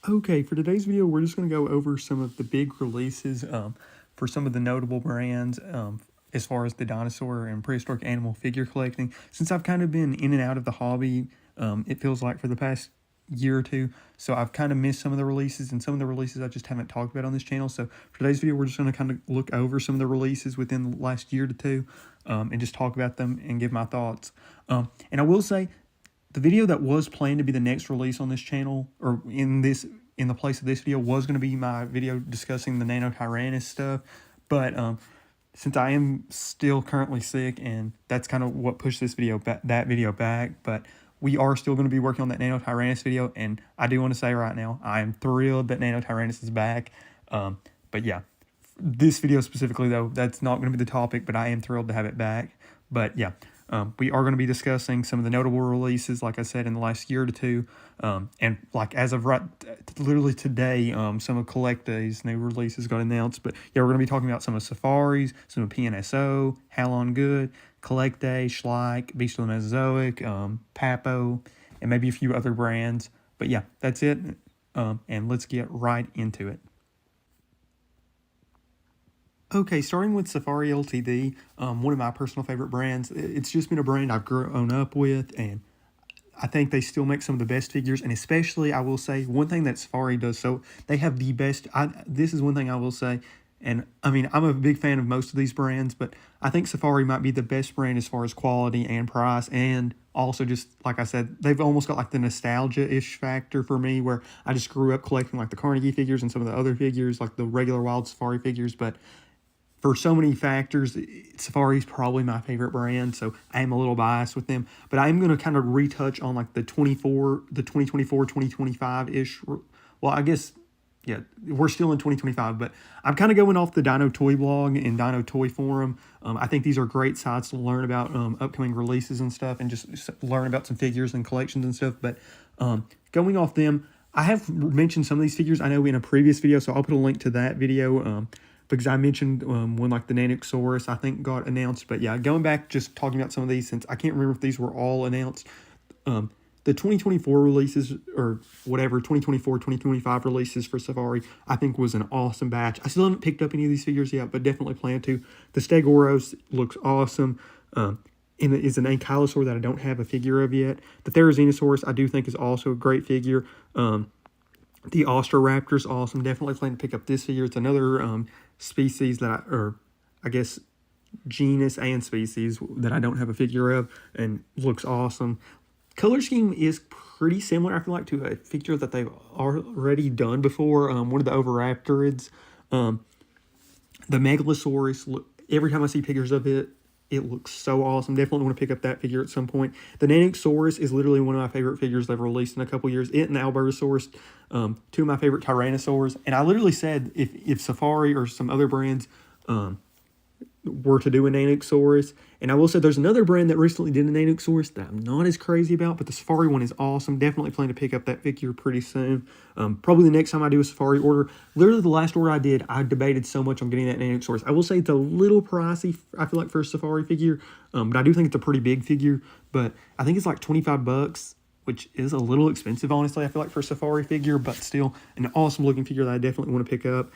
Okay, for today's video, we're just going to go over some of the big releases for some of the notable brands as far as the dinosaur and prehistoric animal figure collecting. Since I've kind of been in and out of the hobby, it feels like for the past year or two, so I've kind of missed some of the releases, and some of the releases I just haven't talked about on this channel. So for today's video, we're just going to kind of look over some of the releases within the last year to two and just talk about them and give my thoughts. And I will say, the video that was planned to be the next release on this channel, or in the place of this video, was going to be my video discussing the Nano Tyrannus stuff, but since I am still currently sick, and that's kind of what pushed this video back, but we are still going to be working on that Nano Tyrannus video, and I do want to say right now, I am thrilled that Nano Tyrannus is back. But yeah, this video specifically though, that's not going to be the topic, but I am thrilled to have it back. But yeah. We are going to be discussing some of the notable releases, like I said, in the last year to two. And like as of literally today, some of CollectA's new releases got announced. But yeah, we're going to be talking about some of Safari's, some of PNSO, Haolonggood, CollectA, Schleich, Beast of the Mesozoic, Papo, and maybe a few other brands. But yeah, that's it. And let's get right into it. Okay, starting with Safari Ltd, one of my personal favorite brands. It's just been a brand I've grown up with, and I think they still make some of the best figures. And especially, I will say, one thing that Safari does, so they have the best. This is one thing I will say, and I mean, I'm a big fan of most of these brands, but I think Safari might be the best brand as far as quality and price, and also just, like I said, they've almost got like the nostalgia-ish factor for me, where I just grew up collecting like the Carnegie figures and some of the other figures, like the regular Wild Safari figures, but for so many factors, Safari's probably my favorite brand, so I am a little biased with them. But I'm going to kind of retouch on like the 2024, 2025-ish. Well, I guess, yeah, we're still in 2025, but I'm kind of going off the Dino Toy blog and Dino Toy Forum. I think these are great sites to learn about upcoming releases and stuff, and just learn about some figures and collections and stuff. But going off them, I have mentioned some of these figures I know in a previous video, so I'll put a link to that video. Because I mentioned when like the Nanosaurus I think got announced. But yeah, going back, just talking about some of these, since I can't remember if these were all announced. The 2024 releases, or whatever, 2024, 2025 releases for Safari, I think was an awesome batch. I still haven't picked up any of these figures yet, but definitely plan to. The Stegoros looks awesome. And it is an Ankylosaur that I don't have a figure of yet. The Therizinosaurus I do think is also a great figure. The Austroraptor's awesome. Definitely plan to pick up this figure. It's another species that I guess genus and species that I don't have a figure of, and looks awesome. Color scheme is pretty similar, I feel like, to a figure that they've already done before. One of the Oviraptorids. The Megalosaurus, every time I see pictures of it, it looks so awesome. Definitely want to pick up that figure at some point. The Nanosaurus is literally one of my favorite figures they've released in a couple years. It and the Albertosaurus, two of my favorite Tyrannosaurs. And I literally said if Safari or some other brands were to do a Nanosaurus, and I will say there's another brand that recently did a Nanosaurus that I'm not as crazy about, but the Safari one is awesome. Definitely plan to pick up that figure pretty soon. Probably the next time I do a Safari order. Literally the last order I did, I debated so much on getting that Nanosaurus. I will say it's a little pricey, I feel like, for a Safari figure, but I do think it's a pretty big figure. But I think it's like 25 bucks, which is a little expensive, honestly, I feel like, for a Safari figure, but still an awesome looking figure that I definitely want to pick up.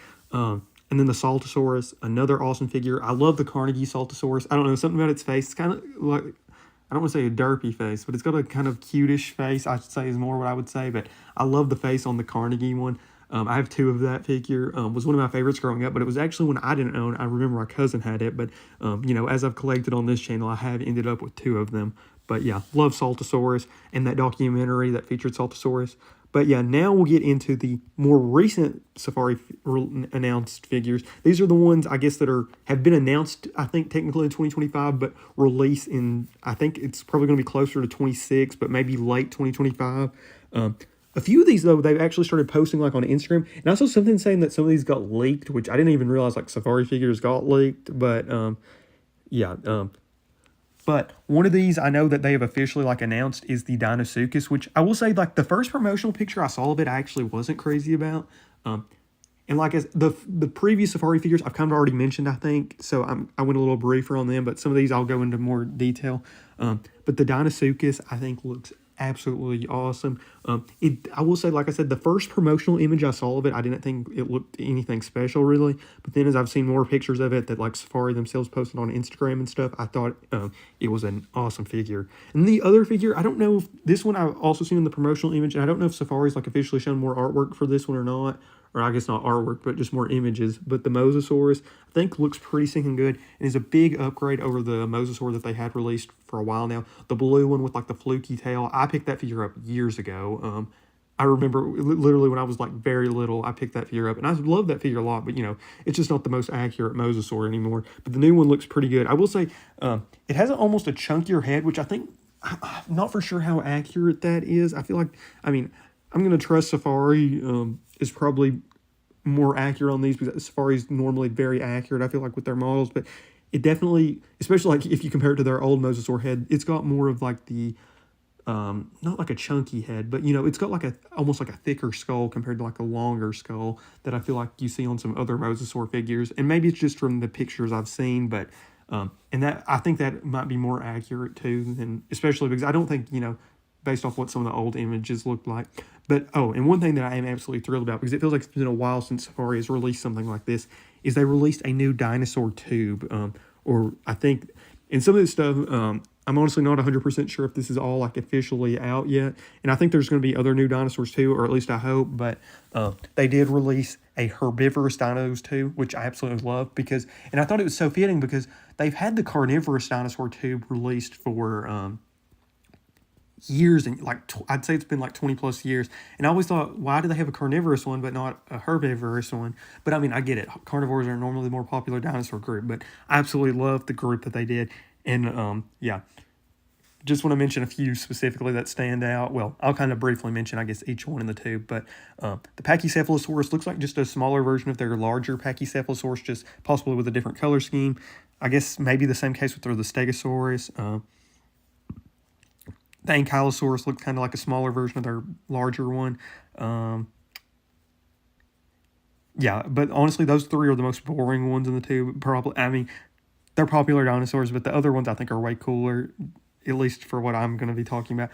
And then the Saltosaurus, another awesome figure. I love the Carnegie Saltosaurus. I don't know, something about its face. It's kind of like, I don't want to say a derpy face, but it's got a kind of cutish face, I should say, is more what I would say. But I love the face on the Carnegie one. I have two of that figure. Was one of my favorites growing up, but it was actually one I didn't own. I remember my cousin had it, but, you know, as I've collected on this channel, I have ended up with two of them. But yeah, love Saltosaurus and that documentary that featured Saltosaurus. But yeah, now we'll get into the more recent Safari announced figures. These are the ones, I guess, that have been announced, I think, technically in 2025, but released in, I think it's probably going to be closer to 26, but maybe late 2025. A few of these, though, they've actually started posting, like, on Instagram. And I saw something saying that some of these got leaked, which I didn't even realize, like, Safari figures got leaked. But, yeah, but one of these I know that they have officially like announced is the Dinosaurus, which I will say, like, the first promotional picture I saw of it I actually wasn't crazy about. And like as the previous Safari figures I've kind of already mentioned, I think, so I went a little briefer on them, but some of these I'll go into more detail. But the Dinosaurus I think looks absolutely awesome. I will say, like I said, the first promotional image I saw of it, I didn't think it looked anything special really. But then as I've seen more pictures of it that like Safari themselves posted on Instagram and stuff, I thought it was an awesome figure. And the other figure, I don't know if this one I've also seen in the promotional image, and I don't know if Safari's like officially shown more artwork for this one or not. Or I guess not artwork, but just more images. But the Mosasaurus, I think, looks pretty stinking good and is a big upgrade over the Mosasaur that they had released for a while now. The blue one with, like, the fluky tail. I picked that figure up years ago. I remember literally when I was, like, very little, I picked that figure up. And I love that figure a lot, but, you know, it's just not the most accurate Mosasaur anymore. But the new one looks pretty good. I will say it has almost a chunkier head, which I think, I'm not for sure how accurate that is. I feel like, I mean, I'm going to trust Safari is probably more accurate on these because Safari is normally very accurate, I feel like, with their models. But it definitely, especially like if you compare it to their old Mosasaur head, it's got more of like the, not like a chunky head, but, you know, it's got like a, almost like a thicker skull compared to like a longer skull that I feel like you see on some other Mosasaur figures. And maybe it's just from the pictures I've seen, but, and that, I think that might be more accurate too, and especially because I don't think, you know, based off what some of the old images looked like. But, oh, and one thing that I am absolutely thrilled about, because it feels like it's been a while since Safari has released something like this, is they released a new dinosaur tube, or I think, and some of this stuff, I'm honestly not 100% sure if this is all, like, officially out yet, and I think there's going to be other new dinosaurs too, or at least I hope, but they did release a herbivorous dinos too, which I absolutely love, because, and I thought it was so fitting because they've had the carnivorous dinosaur tube released for, years, and like I'd say it's been like 20 plus years, and I always thought, why do they have a carnivorous one but not a herbivorous one? But I mean, I get it, carnivores are normally the more popular dinosaur group, but I absolutely love the group that they did. And yeah, just want to mention a few specifically that stand out. Well, I'll kind of briefly mention, I guess, each one in the tube, but the Pachycephalosaurus looks like just a smaller version of their larger Pachycephalosaurus, just possibly with a different color scheme. I guess maybe the same case with the Stegosaurus. The Ankylosaurus looked kind of like a smaller version of their larger one. Yeah, but honestly, those three are the most boring ones in the tube. Probably, I mean, they're popular dinosaurs, but the other ones I think are way cooler, at least for what I'm going to be talking about.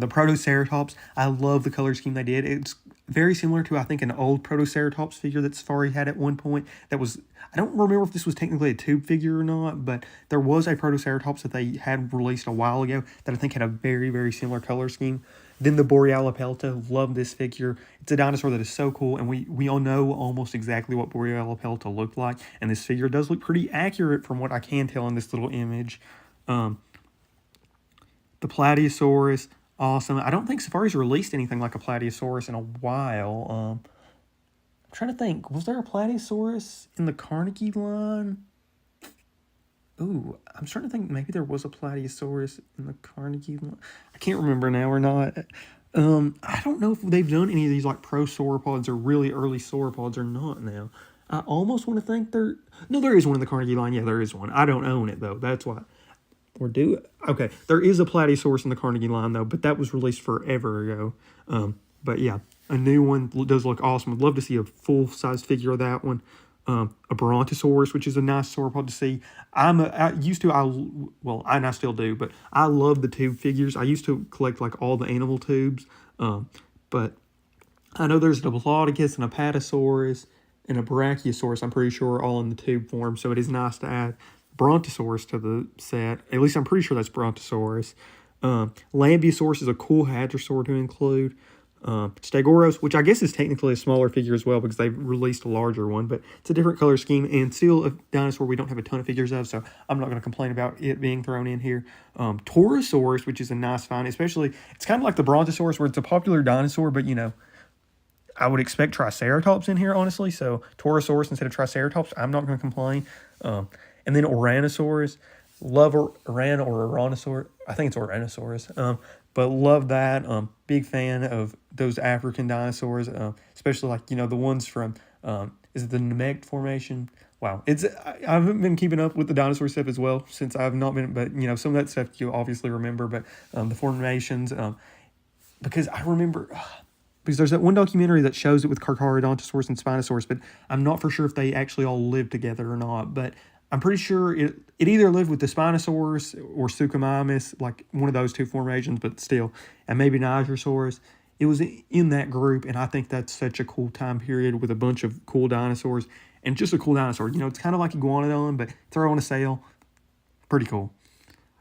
The Protoceratops, I love the color scheme they did. It's very similar to, I think, an old Protoceratops figure that Safari had at one point. That was, I don't remember if this was technically a tube figure or not, but there was a Protoceratops that they had released a while ago that I think had a very, very similar color scheme. Then the Borealopelta, love this figure. It's a dinosaur that is so cool, and we all know almost exactly what Borealopelta looked like, and this figure does look pretty accurate from what I can tell in this little image. The Plateosaurus, awesome. I don't think Safari's released anything like a Plateosaurus in a while. I'm trying to think, was there a Plateosaurus in the Carnegie line? Ooh, I'm starting to think maybe there was a Plateosaurus in the Carnegie line. I can't remember now or not. I don't know if they've done any of these like pro sauropods or really early sauropods or not now. I almost want to think no, there is one in the Carnegie line. Yeah, there is one. I don't own it though. That's why. Or do it? Okay, there is a Plateosaurus in the Carnegie line though, but that was released forever ago. But yeah, a new one does look awesome. I'd love to see a full-size figure of that one. A Brontosaurus, which is a nice sauropod to see. And I still do, but I love the tube figures. I used to collect like all the animal tubes, but I know there's a Diplodocus and a Patasaurus and a Brachiosaurus, I'm pretty sure, all in the tube form, so it is nice to add Brontosaurus to the set. At least I'm pretty sure that's Brontosaurus. Lambeosaurus is a cool hadrosaur to include. Stegosaurus, which I guess is technically a smaller figure as well because they've released a larger one, but it's a different color scheme and still a dinosaur we don't have a ton of figures of, so I'm not going to complain about it being thrown in here. Torosaurus, which is a nice find, especially, it's kind of like the Brontosaurus where it's a popular dinosaur, but you know, I would expect Triceratops in here, honestly, so Torosaurus instead of Triceratops, I'm not going to complain. And then Oranosaurus, love Oran or Oranosaurus, I think it's Oranosaurus, but love that. Big fan of those African dinosaurs, especially like, you know, the ones from, is it the Namek Formation? Wow. I haven't been keeping up with the dinosaur stuff as well since I've not been, but, you know, some of that stuff you obviously remember, but the formations, because I remember, because there's that one documentary that shows it with Carcharodontosaurus and Spinosaurus, but I'm not for sure if they actually all lived together or not, but I'm pretty sure it either lived with the Spinosaurus or Suchomimus, like one of those two formations, but still, and maybe Nigersaurus. It was in that group, and I think that's such a cool time period with a bunch of cool dinosaurs and just a cool dinosaur. You know, it's kind of like Iguanodon, but throw on a sail. Pretty cool.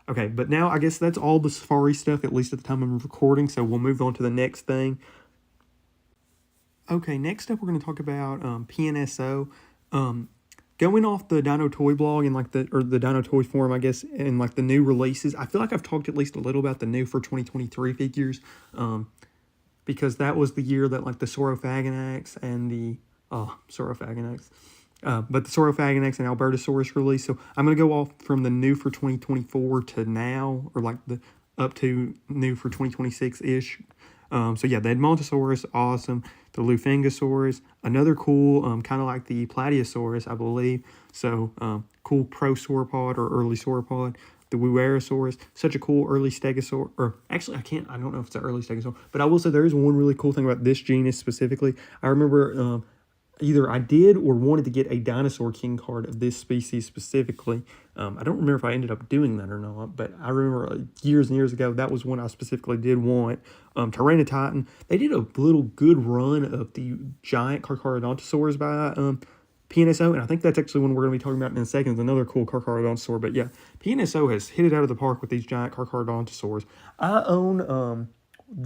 Okay, but now I guess that's all the safari stuff, at least at the time I'm recording, so we'll move on to the next thing. Okay, next up we're going to talk about PNSO. Going off the Dino Toy blog and like the Dino Toy Forum, I guess, and like the new releases, I feel like I've talked at least a little about the new for 2023 figures, because that was the year that like the Saurophaganax and the Saurophaganax, but the Saurophaganax and Albertosaurus released. So I'm gonna go off from the new for 2024 to now, or like the up to new for 2026 ish. So yeah, the Edmontosaurus, awesome. The Lufingosaurus, another cool, kind of like the Platyosaurus, I believe. So cool pro-sauropod or early sauropod. The Wuerasaurus, such a cool early stegosaur. Or actually, I don't know if it's an early stegosaur, but I will say there is one really cool thing about this genus specifically. I remember either I did or wanted to get a Dinosaur King card of this species specifically. I don't remember if I ended up doing that or not, but I remember years and years ago, that was one I specifically did want. Tyranotitan, they did a little good run of the giant Carcharodontosaurs by PNSO, and I think that's actually one we're going to be talking about in a second. It's another cool Carcharodontosaur, but yeah, PNSO has hit it out of the park with these giant Carcharodontosaurs. I own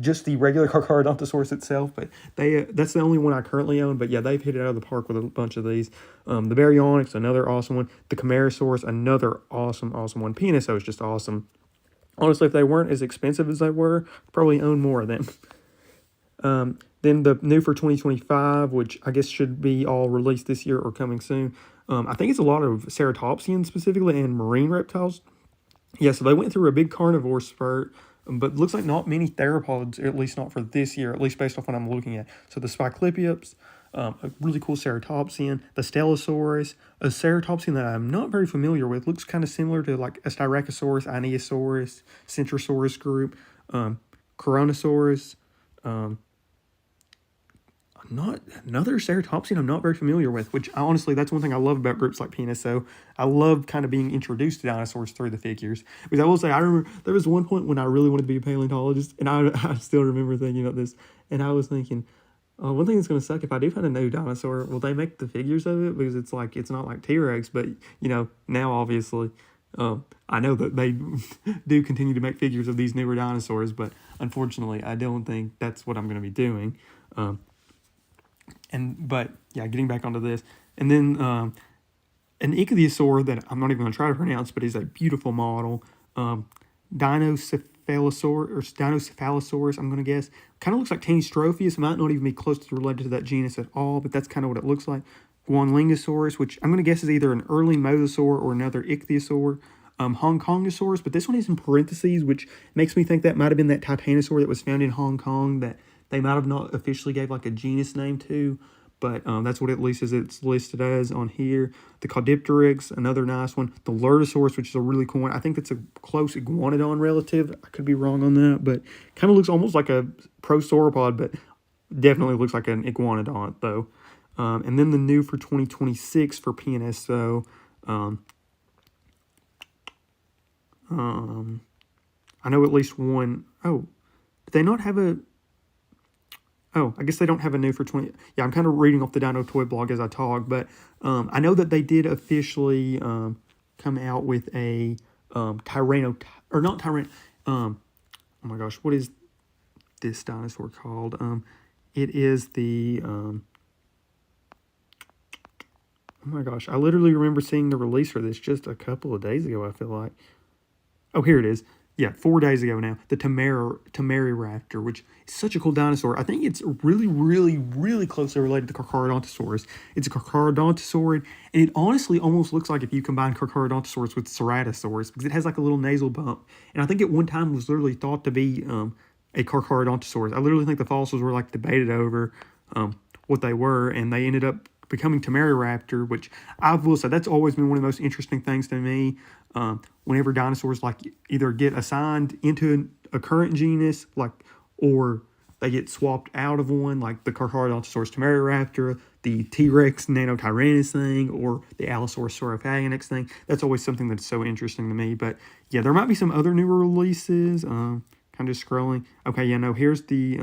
just the regular Carcharodontosaurus itself, but that's the only one I currently own. But yeah, they've hit it out of the park with a bunch of these. The Baryonyx, another awesome one. The Camarasaurus, another awesome one. PNSO is just awesome. Honestly, if they weren't as expensive as they were, I'd probably own more of them. Then the new for 2025, which I guess should be all released this year or coming soon. I think it's a lot of ceratopsians specifically and marine reptiles. Yeah, so they went through a big carnivore spurt, but looks like not many theropods, at least not for this year, at least based off what I'm looking at. So the Spiclipiops, a really cool ceratopsian, the Stelosaurus, a ceratopsian that I'm not very familiar with, looks kind of similar to like a Styracosaurus, Ionosaurus, Centrosaurus group, Coronosaurus, another ceratopsian I'm not very familiar with, which honestly, that's one thing I love about groups like PNSO. I love kind of being introduced to dinosaurs through the figures. Because I will say, I remember there was one point when I really wanted to be a paleontologist, and I still remember thinking about this, and I was thinking, one thing that's going to suck if I do find a new dinosaur, will they make the figures of it? Because it's not like T-Rex, but, you know, now obviously, I know that they do continue to make figures of these newer dinosaurs, but unfortunately, I don't think that's what I'm going to be doing. But yeah, getting back onto this, and then an ichthyosaur that I'm not even going to try to pronounce, but is a beautiful model. Dinocephalosaurus, I'm going to guess. Kind of looks like Tanystropheus. Might not even be close to related to that genus at all, but that's kind of what it looks like. Guanlingosaurus, which I'm going to guess is either an early mosasaur or another ichthyosaur. Hong Kongosaurus, but this one is in parentheses, which makes me think that might have been that Titanosaur that was found in Hong Kong that they might have not officially gave like a genus name to, but that's what at least is it's listed as on here. The Caudipteryx, another nice one. The Lurtosaurus, which is a really cool one. I think that's a close Iguanodon relative. I could be wrong on that, but kind of looks almost like a prosauropod, but definitely looks like an Iguanodon though. And then the new for 2026 for PNSO. I know at least one. Oh, did they not have a... Oh, I guess they don't have a new for 20... Yeah, I'm kind of reading off the Dino Toy blog as I talk, but I know that they did officially come out with a Tyranno... Or not Tyranno... oh my gosh, what is this dinosaur called? It is the... oh my gosh, I literally remember seeing the release for this just a couple of days ago, I feel like. Oh, here it is. Yeah, 4 days ago now. The Tamaryraptor, which is such a cool dinosaur. I think it's really, really, really closely related to Carcharodontosaurus. It's a Carcharodontosaurid, and it honestly almost looks like if you combine Carcharodontosaurus with Ceratosaurus, because it has like a little nasal bump. And I think at one time was literally thought to be a Carcharodontosaurus. I literally think the fossils were like debated over what they were, and they ended up becoming Tamaryraptor, which I will say that's always been one of the most interesting things to me. Whenever dinosaurs like either get assigned into a current genus, like, or they get swapped out of one, like the Carcharodontosaurus temeraraptor, the T-Rex Nanotyrannus thing, or the Allosaurus saurophagonix thing. That's always something that's so interesting to me. But yeah, there might be some other newer releases. Kind of just scrolling. Okay, yeah, no, here's the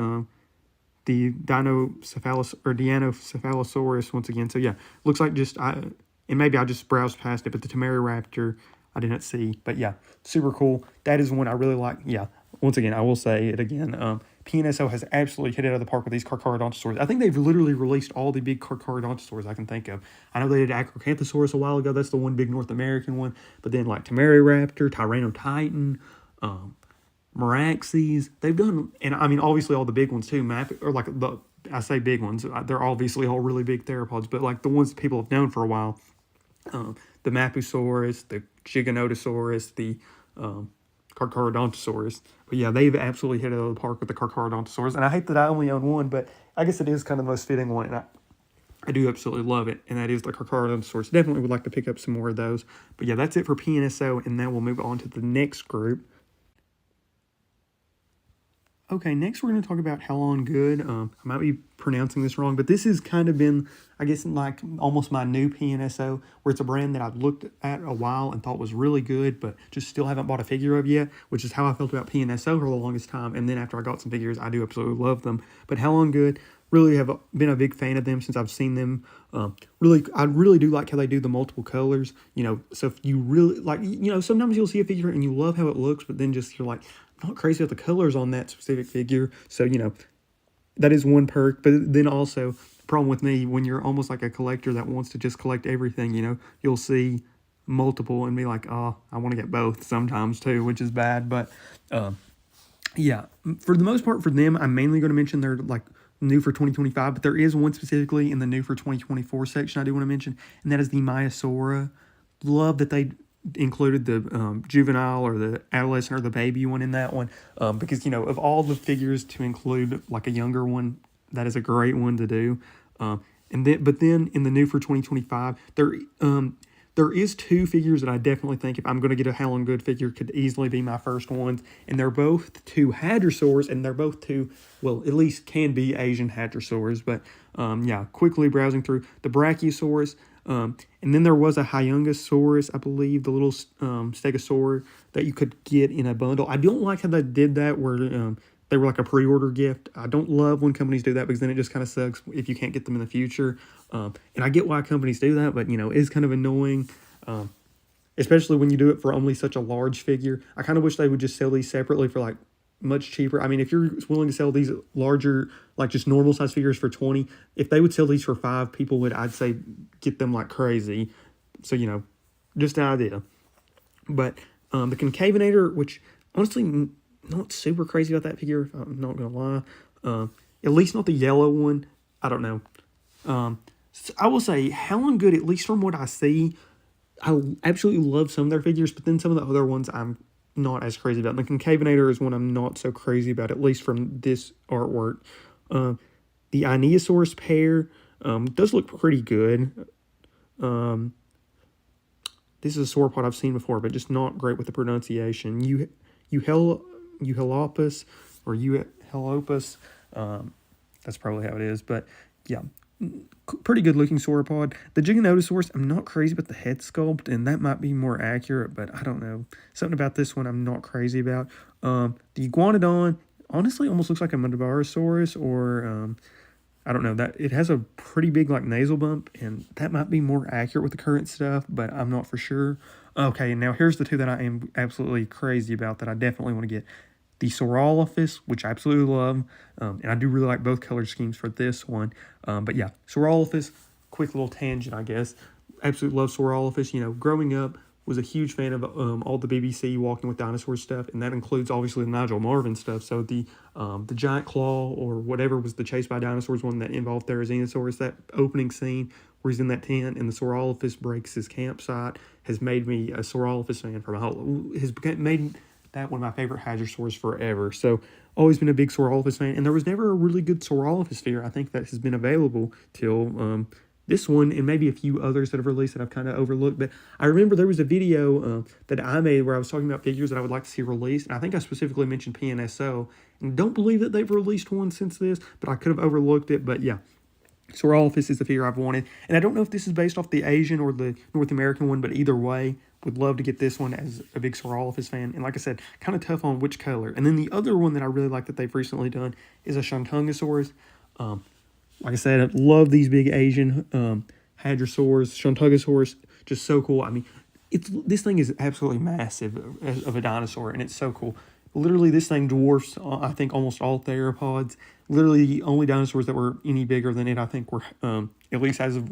Dinocephalosaurus once again. So yeah, looks like and maybe I just browsed past it, but the Temeraraptor I didn't see. But yeah, super cool. That is one I really like. Yeah, once again, I will say it again. PNSO has absolutely hit it out of the park with these Carcharodontosaurs. I think they've literally released all the big Carcharodontosaurs I can think of. I know they did Acrocanthosaurus a while ago. That's the one big North American one. But then like Temeraraptor, Tyrannotitan, Meraxes. They've done, and I mean, obviously all the big ones too. I say big ones. They're obviously all really big theropods, but like the ones that people have known for a while. The Mapusaurus, the Giganotosaurus, the Carcharodontosaurus. But yeah, they've absolutely hit it out of the park with the Carcharodontosaurus. And I hate that I only own one, but I guess it is kind of the most fitting one. And I do absolutely love it. And that is the Carcharodontosaurus. Definitely would like to pick up some more of those. But yeah, that's it for PNSO. And now we'll move on to the next group. Okay, next we're going to talk about Haolonggood. I might be pronouncing this wrong, but this has kind of been, I guess, like almost my new PNSO, where it's a brand that I've looked at a while and thought was really good, but just still haven't bought a figure of yet, which is how I felt about PNSO for the longest time. And then after I got some figures, I do absolutely love them. But Haolonggood, really have been a big fan of them since I've seen them. I really do like how they do the multiple colors. You know, so if you really like, you know, sometimes you'll see a figure and you love how it looks, but then just you're like, not crazy about the colors on that specific figure. So, you know, that is one perk. But then also, the problem with me, when you're almost like a collector that wants to just collect everything, you know, you'll see multiple and be like, oh, I want to get both sometimes too, which is bad. But yeah, for the most part for them, I'm mainly going to mention they're like new for 2025, but there is one specifically in the new for 2024 section I do want to mention, and that is the Maiasaura. Love that they included the juvenile or the adolescent or the baby one in that one, because, you know, of all the figures to include like a younger one, that is a great one to do. But then in the new for 2025, there is two figures that I definitely think if I'm going to get a Haolonggood figure could easily be my first ones, and they're both two hadrosaurs, and they're both two, well, at least can be Asian hadrosaurs. But yeah, quickly browsing through the Brachiosaurus. And then there was a Hyungosaurus, I believe, the little stegosaur that you could get in a bundle. I don't like how they did that where they were like a pre-order gift. I don't love when companies do that because then it just kind of sucks if you can't get them in the future. And I get why companies do that, but, you know, it's kind of annoying, especially when you do it for only such a large figure. I kind of wish they would just sell these separately for like much cheaper. I mean, if you're willing to sell these larger, like just normal size figures for 20, if they would sell these for 5, people would, I'd say, get them like crazy. So, you know, just an idea. But the Concavinator, which honestly, not super crazy about that figure, if I'm not going to lie. At least not the yellow one. I don't know. So I will say, Haolonggood, at least from what I see, I absolutely love some of their figures, but then some of the other ones I'm not as crazy about. The Concavinator is one I'm not so crazy about, at least from this artwork. The Ionosaurus pair does look pretty good. This is a sauropod I've seen before, but just not great with the pronunciation. Euhelopus or Euhelopus. That's probably how it is, but yeah. Pretty good looking sauropod. The Giganotosaurus, I'm not crazy about the head sculpt, and that might be more accurate, but I don't know. Something about this one I'm not crazy about. The Iguanodon, honestly, almost looks like a Medabarosaurus, or I don't know. That it has a pretty big like nasal bump, and that might be more accurate with the current stuff, but I'm not for sure. Okay, now here's the two that I am absolutely crazy about that I definitely want to get. The Saurolophus, which I absolutely love, and I do really like both color schemes for this one. But yeah, Saurolophus, quick little tangent, I guess. Absolutely love Saurolophus. You know, growing up, was a huge fan of all the BBC Walking with Dinosaurs stuff, and that includes obviously the Nigel Marven stuff. So the Giant Claw or whatever was the Chase by Dinosaurs one that involved Therizinosaurus, that opening scene where he's in that tent and the Saurolophus breaks his campsite has made me a Saurolophus fan for my whole, has made that one of my favorite hadrosaurs forever. So always been a big Saurolophus fan, and there was never a really good Saurolophus figure I think that has been available till this one, and maybe a few others that have released that I've kind of overlooked. But I remember there was a video that I made where I was talking about figures that I would like to see released, and I think I specifically mentioned PNSO, I don't believe that they've released one since this, but I could have overlooked it. But yeah, Saurolophus is the figure I've wanted. And I don't know if this is based off the Asian or the North American one, but either way, would love to get this one as a big Saurolophus fan. And like I said, kind of tough on which color. And then the other one that I really like that they've recently done is a Shuntungosaurus. Like I said, I love these big Asian Hadrosaurs, Shuntungosaurus, just so cool. I mean, this thing is absolutely massive of a dinosaur, and it's so cool. Literally, this thing dwarfs, I think, almost all theropods. Literally, the only dinosaurs that were any bigger than it, I think, were, at least as of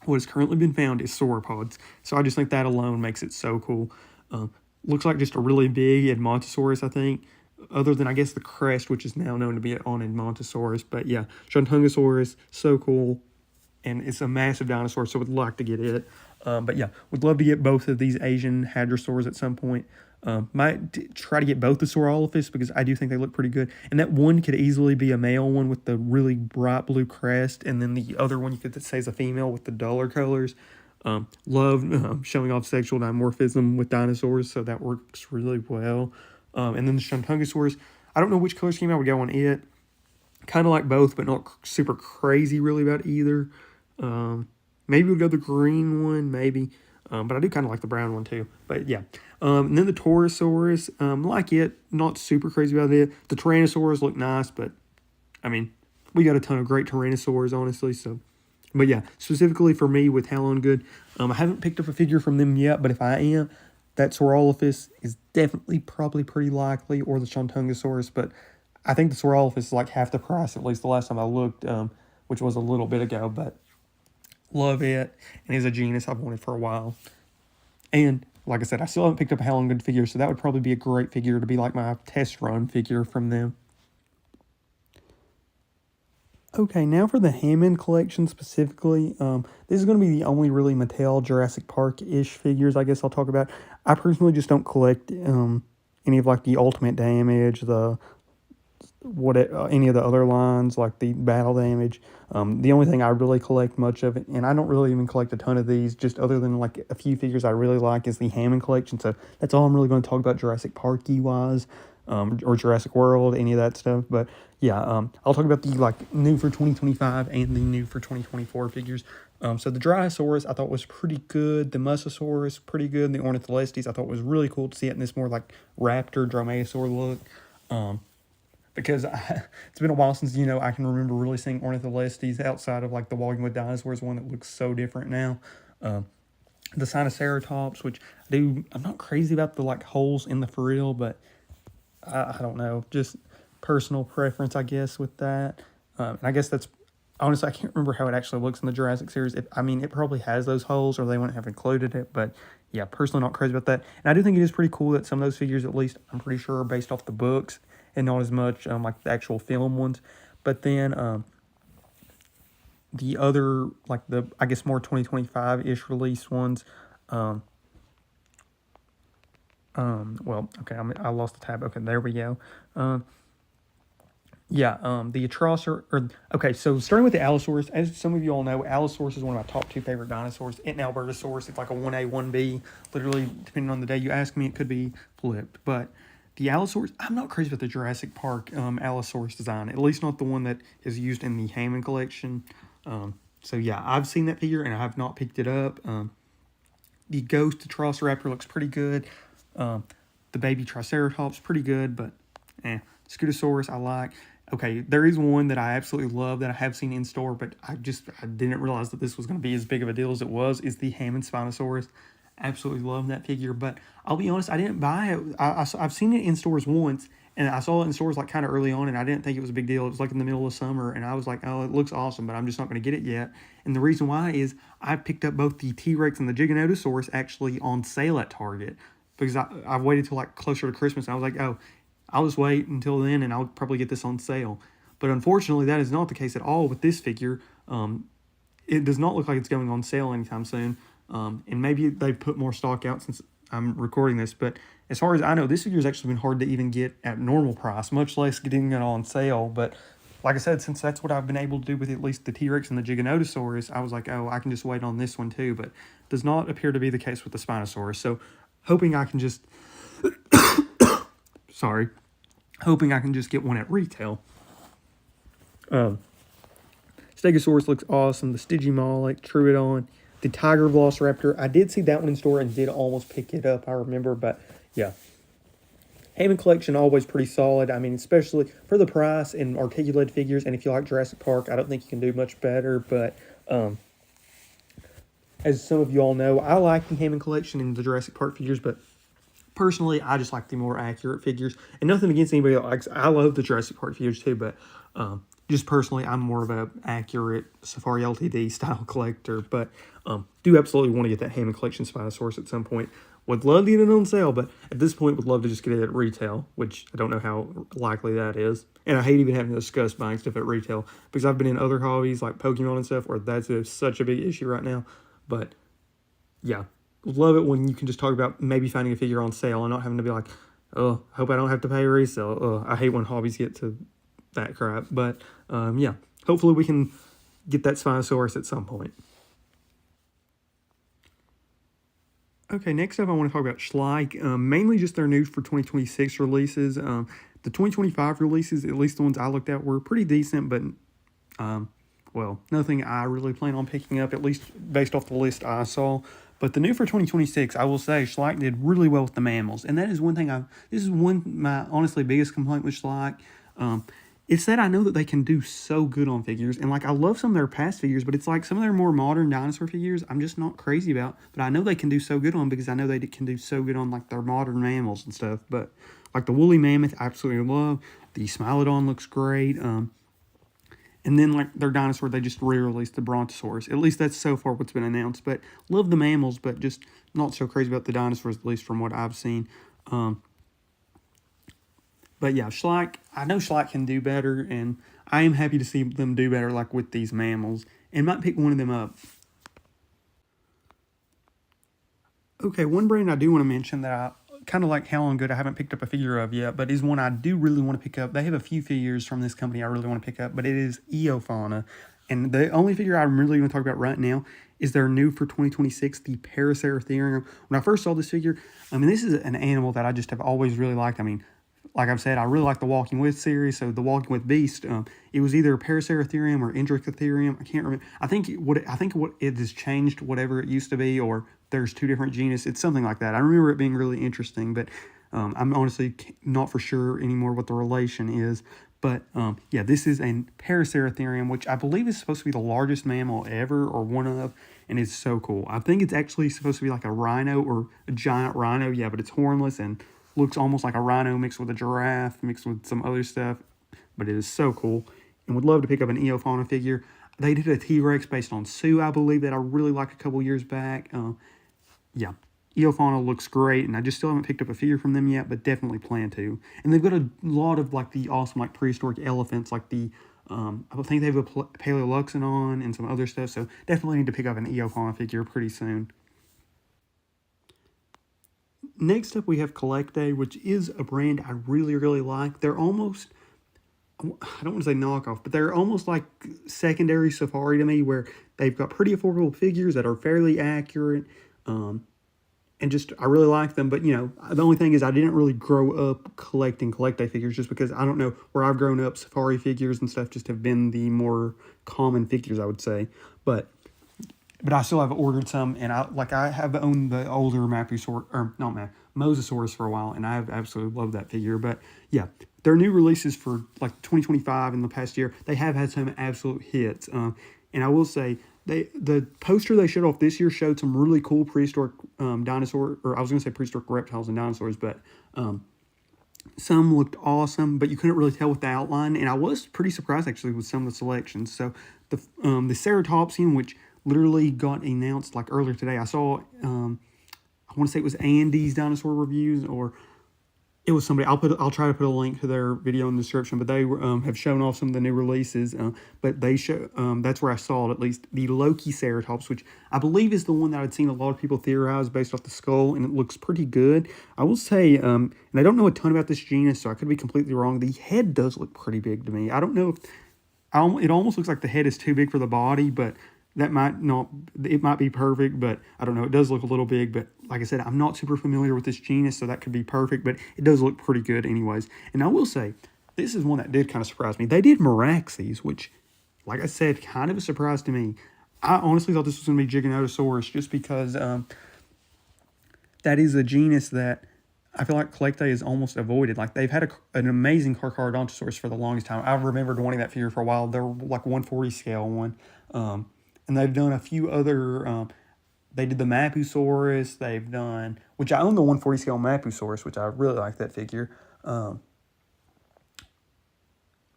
what has currently been found, is sauropods. So I just think that alone makes it so cool. Looks like just a really big Edmontosaurus, I think, other than, I guess, the crest, which is now known to be on Edmontosaurus. But yeah, Shuntungosaurus, so cool. And it's a massive dinosaur, so would like to get it. But yeah, would love to get both of these Asian hadrosaurs at some point. Might try to get both the Saurolophus because I do think they look pretty good. And that one could easily be a male one with the really bright blue crest. And then the other one you could say is a female with the duller colors. Love showing off sexual dimorphism with dinosaurs, so that works really well. And then the Shuntungosaurus, I don't know which color scheme I would go on it. Kind of like both, but not super crazy really about either. Maybe we'll go the green one, maybe. But I do kind of like the brown one too. But yeah. And then the Torosaurus, like it, not super crazy about it. The Tyrannosaurus look nice, but I mean, we got a ton of great Tyrannosaurs, honestly. So, but yeah, specifically for me with Haolonggood, I haven't picked up a figure from them yet, but if I am, that Saurolophus is definitely probably pretty likely, or the Shuntungosaurus, but I think the Saurolophus is like half the price, at least the last time I looked, which was a little bit ago, but love it, and is a genus I've wanted for a while. And like I said, I still haven't picked up a Haolonggood figure, so that would probably be a great figure to be like my test run figure from them. Okay, now for the Hammond Collection specifically, this is going to be the only really Mattel Jurassic Park-ish figures I guess I'll talk about. I personally just don't collect any of like the Ultimate Damage, any of the other lines like the Battle Damage. The only thing I really collect much of it, and I don't really even collect a ton of these, just other than like a few figures I really like, is the Hammond Collection. So that's all I'm really going to talk about Jurassic Park-y wise, or Jurassic World, any of that stuff. But yeah, I'll talk about the like new for 2025 and the new for 2024 figures. So the Dryosaurus I thought was pretty good. The Mosasaurus pretty good. And the Ornitholestes I thought was really cool to see it in this more like raptor dromaeosaur look. Because it's been a while since, I can remember really seeing Ornitholestes outside of like the Walking with Dinosaurs one that looks so different now. The Sinoceratops, which I'm not crazy about the like holes in the frill, but I don't know, just personal preference, I guess, with that. And I guess that's, honestly, I can't remember how it actually looks in the Jurassic series. It probably has those holes or they wouldn't have included it, but yeah, personally not crazy about that. And I do think it is pretty cool that some of those figures, at least, I'm pretty sure are based off the books and not as much like the actual film ones. But then the other, like the, I guess, more 2025-ish release ones, well, okay, I lost the tab. Okay, there we go. The Atrosaur, okay, so starting with the Allosaurus, as some of you all know, Allosaurus is one of my top 2 favorite dinosaurs. It and Albertosaurus, it's like a 1A, 1B, literally, depending on the day you ask me, it could be flipped. But the Allosaurus, I'm not crazy about the Jurassic Park Allosaurus design, at least not the one that is used in the Hammond Collection. So yeah, I've seen that figure and I have not picked it up. The Ghost Atrociraptor looks pretty good. The baby Triceratops, pretty good, but Scutosaurus, I like. Okay, there is one that I absolutely love that I have seen in store, but I didn't realize that this was going to be as big of a deal as it was, is the Hammond Spinosaurus. Absolutely love that figure, but I'll be honest, I didn't buy it. I've seen it in stores once, and I saw it in stores like kind of early on, and I didn't think it was a big deal. It was like in the middle of summer, and I was like, oh, it looks awesome, but I'm just not going to get it yet. And the reason why is I picked up both the T-Rex and the Giganotosaurus actually on sale at Target, because I waited till like closer to Christmas, and I was like, oh, I'll just wait until then, and I'll probably get this on sale. But unfortunately, that is not the case at all with this figure. It does not look like it's going on sale anytime soon. And maybe they've put more stock out since I'm recording this. But as far as I know, this figure has actually been hard to even get at normal price, much less getting it on sale. But like I said, since that's what I've been able to do with at least the T-Rex and the Giganotosaurus, I was like, oh, I can just wait on this one too. But does not appear to be the case with the Spinosaurus. So hoping I can just... Sorry. hoping I can just get one at retail. Stegosaurus looks awesome. The Stygimoloch, Troodon, the Tiger Velociraptor. I did see that one in store and did almost pick it up, I remember, but yeah. Hammond Collection, always pretty solid. I mean, especially for the price and articulated figures, and if you like Jurassic Park, I don't think you can do much better, but as some of you all know, I like the Hammond Collection and the Jurassic Park figures, but personally, I just like the more accurate figures. And nothing against anybody that likes, I love the Jurassic Park figures too, but just personally, I'm more of an accurate Safari Ltd style collector, but do absolutely want to get that Hammond Collection Spinosaurus at some point. Would love to get it on sale, but at this point would love to just get it at retail, which I don't know how likely that is. And I hate even having to discuss buying stuff at retail, because I've been in other hobbies like Pokemon and stuff where that's such a big issue right now. But yeah, love it when you can just talk about maybe finding a figure on sale and not having to be like, oh, hope I don't have to pay resale. Oh, I hate when hobbies get to that crap. But yeah, hopefully we can get that Spinosaurus at some point. Okay, next up I want to talk about Schleich, mainly just their news for 2026 releases. The 2025 releases, at least the ones I looked at, were pretty decent, but, well, nothing I really plan on picking up, at least based off the list I saw. But the new for 2026, I will say, Schleich did really well with the mammals, and that is one thing this is my honestly biggest complaint with Schleich. It's that I know that they can do so good on figures, and like I love some of their past figures, but it's like some of their more modern dinosaur figures I'm just not crazy about, but I know they can do so good on because I know they can do so good on like their modern mammals and stuff. But like the woolly mammoth, I absolutely love. The Smilodon looks great. And then like their dinosaur, they just re-released the Brontosaurus. At least that's so far what's been announced. But love the mammals, but just not so crazy about the dinosaurs, at least from what I've seen. But yeah, Schleich, I know Schleich can do better, and I am happy to see them do better like with these mammals, and might pick one of them up. Okay, one brand I do want to mention that I kind of like Haolonggood, I haven't picked up a figure of yet, but is one I do really want to pick up. They have a few figures from this company I really want to pick up, but it is EoFauna. And the only figure I'm really going to talk about right now is their new for 2026, the Paraceratherium. When I first saw this figure, I mean, this is an animal that I just have always really liked. I mean, like I've said, I really like the Walking With series, so the Walking With Beast, it was either Paraceratherium or Indricotherium. I can't remember. I think what it has changed, whatever it used to be, or there's two different genus. It's something like that. I remember it being really interesting, but I'm honestly not for sure anymore what the relation is. But yeah, this is a Paraceratherium, which I believe is supposed to be the largest mammal ever, or one of, and it's so cool. I think it's actually supposed to be like a rhino or a giant rhino, yeah, but it's hornless and looks almost like a rhino mixed with a giraffe, mixed with some other stuff, but it is so cool. And would love to pick up an EoFauna figure. They did a T-Rex based on Sue, I believe, that I really liked a couple years back. Yeah, EoFauna looks great, and I just still haven't picked up a figure from them yet, but definitely plan to. And they've got a lot of like the awesome like prehistoric elephants, like the I think they have a Paleoluxodon and some other stuff. So definitely need to pick up an EoFauna figure pretty soon. Next up, we have CollectA, which is a brand I really, really like. They're almost, I don't want to say knockoff, but they're almost like secondary Safari to me, where they've got pretty affordable figures that are fairly accurate, and just, I really like them. But, you know, the only thing is I didn't really grow up collecting CollectA figures, just because, I don't know, where I've grown up, Safari figures and stuff just have been the more common figures, I would say. But I still have ordered some, and I have owned the older Mosasaurus for a while, and I have absolutely loved that figure. But yeah, their new releases for like 2025 in the past year, they have had some absolute hits. And I will say, the poster they showed off this year showed some really cool prehistoric dinosaur, or I was going to say prehistoric reptiles and dinosaurs, but some looked awesome, but you couldn't really tell with the outline, and I was pretty surprised actually with some of the selections. So the Ceratopsian, which literally got announced like earlier today. I saw, I want to say it was Andy's Dinosaur Reviews, or it was somebody. I'll try to put a link to their video in the description. But they have shown off some of the new releases. But they show that's where I saw it, at least, the Loki Ceratops, which I believe is the one that I'd seen a lot of people theorize based off the skull, and it looks pretty good. I will say, and I don't know a ton about this genus, so I could be completely wrong. The head does look pretty big to me. I don't know if it almost looks like the head is too big for the body, but that might not, it might be perfect, but I don't know. It does look a little big, but like I said, I'm not super familiar with this genus, so that could be perfect, but it does look pretty good anyways. And I will say, this is one that did kind of surprise me. They did Meraxes, which, like I said, kind of a surprise to me. I honestly thought this was going to be Giganotosaurus just because that is a genus that I feel like CollectA is almost avoided. Like, they've had an amazing Carcharodontosaurus for the longest time. I remembered wanting that figure for a while. They're like 140 scale one. And they've done a few other, they did the Mapusaurus. They've done, which I own the 140 scale Mapusaurus, which I really like that figure.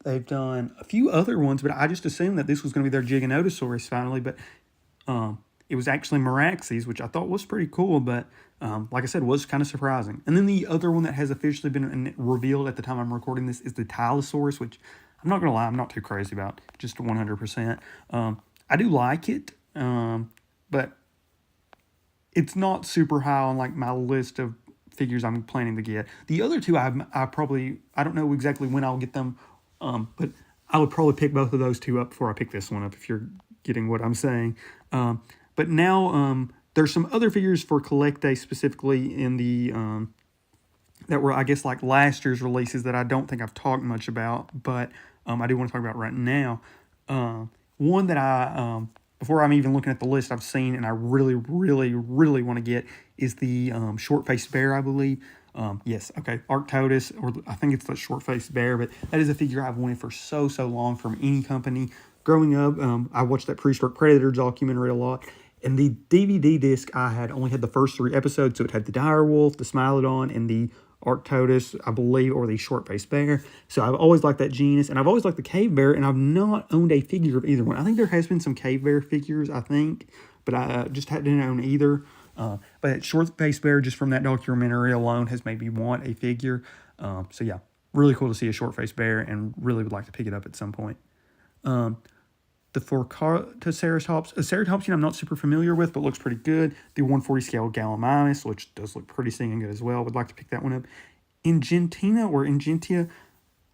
They've done a few other ones, but I just assumed that this was going to be their Giganotosaurus finally. But it was actually Meraxes, which I thought was pretty cool, but like I said, was kind of surprising. And then the other one that has officially been revealed at the time I'm recording this is the Tylosaurus, which I'm not going to lie, I'm not too crazy about, just 100%. I do like it, but it's not super high on like my list of figures I'm planning to get. The other two, I don't know exactly when I'll get them, but I would probably pick both of those two up before I pick this one up, if you're getting what I'm saying. But now there's some other figures for CollectA specifically in the that were, I guess, like last year's releases that I don't think I've talked much about, but I do want to talk about right now. One that I, before I'm even looking at the list, I've seen and I really, really, really want to get is the short-faced bear, I believe. Yes, okay, Arctodus, or I think it's the short-faced bear, but that is a figure I've wanted for so long from any company. Growing up, I watched that Prehistoric Predator documentary a lot, and the DVD disc I had only had the first 3 episodes, so it had the dire wolf, the Smilodon, and the Arctodus, I believe, or the short-faced bear. So I've always liked that genus, and I've always liked the cave bear, and I've not owned a figure of either one. I think there has been some cave bear figures, I think, but I just didn't own either. But short-faced bear, just from that documentary alone, has made me want a figure. So yeah, really cool to see a short-faced bear, and really would like to pick it up at some point. The Forcartoceratops, a ceratopsian I'm not super familiar with, but looks pretty good. The 140 scale Gallimimus, which does look pretty stinging good as well. Would like to pick that one up. Ingentia,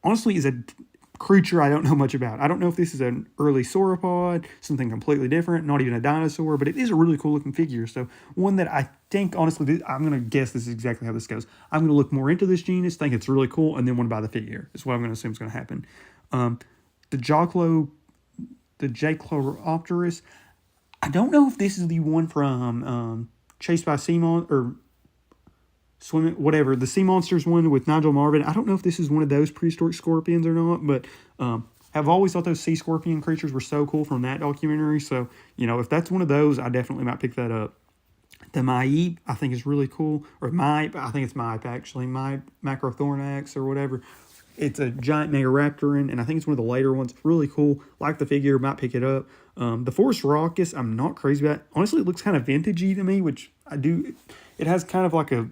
honestly, is a creature I don't know much about. I don't know if this is an early sauropod, something completely different, not even a dinosaur, but it is a really cool looking figure. So one that I think, honestly, I'm going to guess this is exactly how this goes. I'm going to look more into this genus, think it's really cool, and then want to buy the figure. Is what I'm going to assume is going to happen. The Jacloropterus, I don't know if this is the one from Chased by Sea or Swimming, whatever, the Sea Monsters one with Nigel Marvin. I don't know if this is one of those prehistoric scorpions or not, but I've always thought those sea scorpion creatures were so cool from that documentary. So, you know, if that's one of those, I definitely might pick that up. The Maipe, I think, is really cool. Or Maipe, I think it's Maipe, actually. Maipe Macrothornax or whatever. It's a giant Megaraptoran, and I think it's one of the later ones. Really cool. Like the figure, might pick it up. The Forest Raucus, I'm not crazy about. Honestly, it looks kind of vintagey to me, which I do. It has kind of like a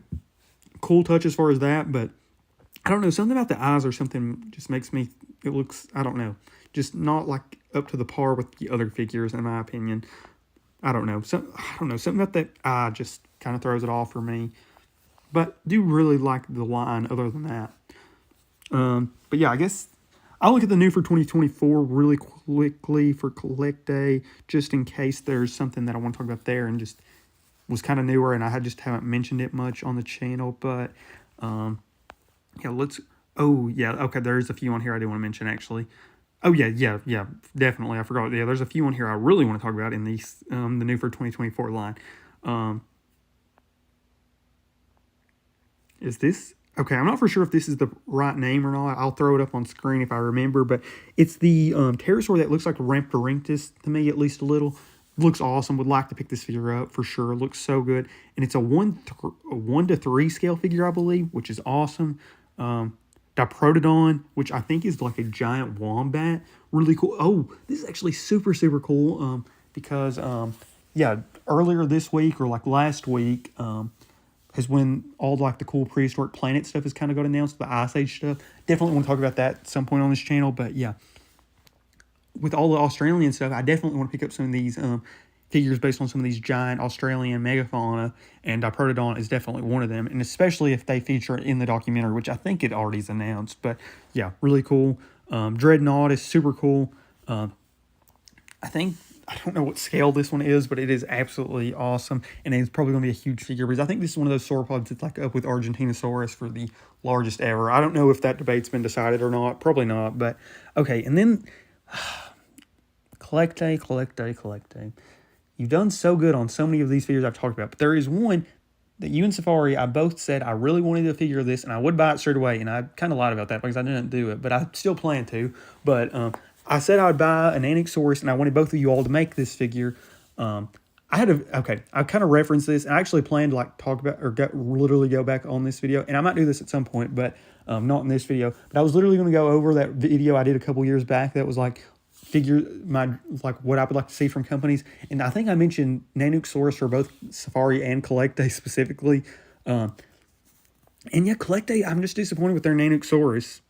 cool touch as far as that, but I don't know. Something about the eyes or something just makes me, it looks, I don't know, just not like up to the par with the other figures, in my opinion. I don't know. Something about that eye just kind of throws it off for me. But do really like the line other than that. But yeah, I guess I'll look at the new for 2024 really quickly for CollectA, just in case there's something that I want to talk about there and just was kind of newer and I just haven't mentioned it much on the channel. But yeah, okay, there's a few on here I do want to mention actually. Oh yeah, definitely. I forgot. Yeah, there's a few on here I really want to talk about in these the new for 2024 line. Is this? Okay, I'm not for sure if this is the right name or not. I'll throw it up on screen if I remember, but it's the pterosaur that looks like Rhamphorhynchus to me, at least a little. Looks awesome. Would like to pick this figure up for sure. Looks so good. And it's a 1 to 3 scale figure, I believe, which is awesome. Diprotodon, which I think is like a giant wombat. Really cool. Oh, this is actually super cool because, yeah, earlier this week or like last week, is when all like the cool prehistoric planet stuff has kind of got announced, the Ice Age stuff. Definitely want to talk about that at some point on this channel. But yeah, with all the Australian stuff, I definitely want to pick up some of these figures based on some of these giant Australian megafauna, and Diprotodon is definitely one of them. And especially if they feature in the documentary, which I think it already is announced. But yeah, really cool. Dreadnought is super cool. I think I don't know what scale this one is, but it is absolutely awesome. And it's probably going to be a huge figure because I think this is one of those sauropods that's like up with Argentinosaurus for the largest ever. I don't know if that debate's been decided or not. Probably not. But okay. And then CollectA. You've done so good on so many of these figures I've talked about. But there is one that you and Safari, I both said I really wanted a figure of this and I would buy it straight away. And I kind of lied about that because I didn't do it. But I still plan to. But I said I would buy an Ankylosaurus, and I wanted both of you all to make this figure. I kind of referenced this, and I actually planned to like talk about or literally go back on this video, and I might do this at some point, but not in this video. But I was literally going to go over that video I did a couple years back that was like what I would like to see from companies, and I think I mentioned Ankylosaurus for both Safari and CollectA specifically. And yeah, CollectA, I'm just disappointed with their Ankylosaurus.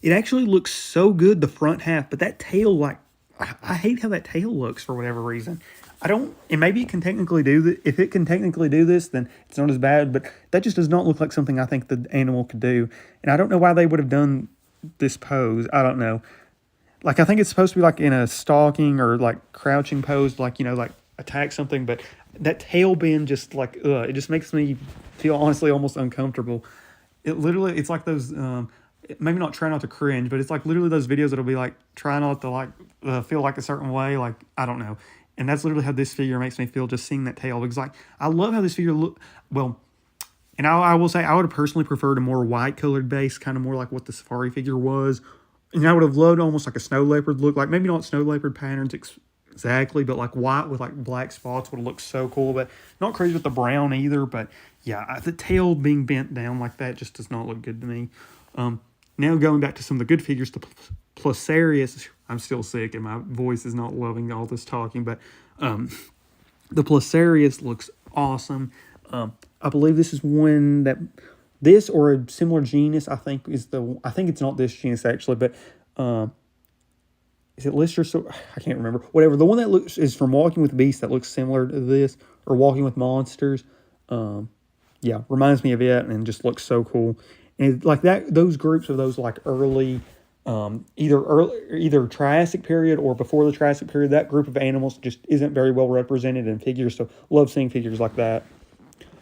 It actually looks so good, the front half, but that tail, like, I hate how that tail looks for whatever reason. And maybe it can technically do this. If it can technically do this, then it's not as bad, but that just does not look like something I think the animal could do. And I don't know why they would have done this pose. I don't know. Like, I think it's supposed to be like in a stalking or like crouching pose, like, like attack something, but that tail bend just like, it just makes me feel honestly almost uncomfortable. It's like those, maybe not try not to cringe, but it's like literally those videos that'll be like try not to like feel like a certain way, like I don't know. And that's literally how this figure makes me feel just seeing that tail, because like I love how this figure look well. And I will say I would have personally preferred a more white colored base, kind of more like what the Safari figure was. And I would have loved almost like a snow leopard look, like maybe not snow leopard patterns exactly, but like white with like black spots would have looked so cool. But not crazy with the brown either. But yeah, the tail being bent down like that just does not look good to me. Now going back to some of the good figures, the Plesarius, I'm still sick and my voice is not loving all this talking, but the Plesarius looks awesome. I believe this is one that, this or a similar genus, I think it's not this genus actually, but is it Lister? So I can't remember. Whatever, the one that is from Walking with Beasts that looks similar to this, or Walking with Monsters. Yeah, reminds me of it and just looks so cool. And like that, those groups of those like early, either Triassic period or before the Triassic period, that group of animals just isn't very well represented in figures. So love seeing figures like that.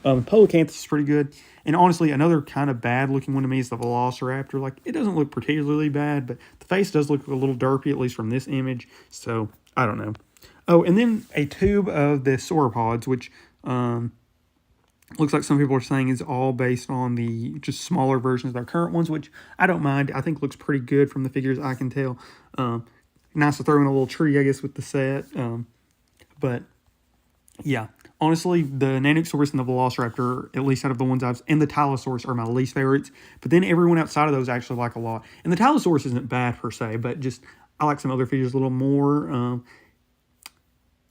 Polacanthus is pretty good. And honestly, another kind of bad looking one to me is the Velociraptor. Like, it doesn't look particularly bad, but the face does look a little derpy, at least from this image. So I don't know. Oh, and then a tube of the sauropods, which looks like some people are saying is all based on the just smaller versions of their current ones, which I don't mind. I think looks pretty good from the figures I can tell. Nice to throw in a little tree, I guess, with the set. But yeah, honestly, the Ankylosaurus and the Velociraptor, at least out of the ones and the Tylosaurus are my least favorites. But then everyone outside of those I actually like a lot. And the Tylosaurus isn't bad per se, but just I like some other figures a little more.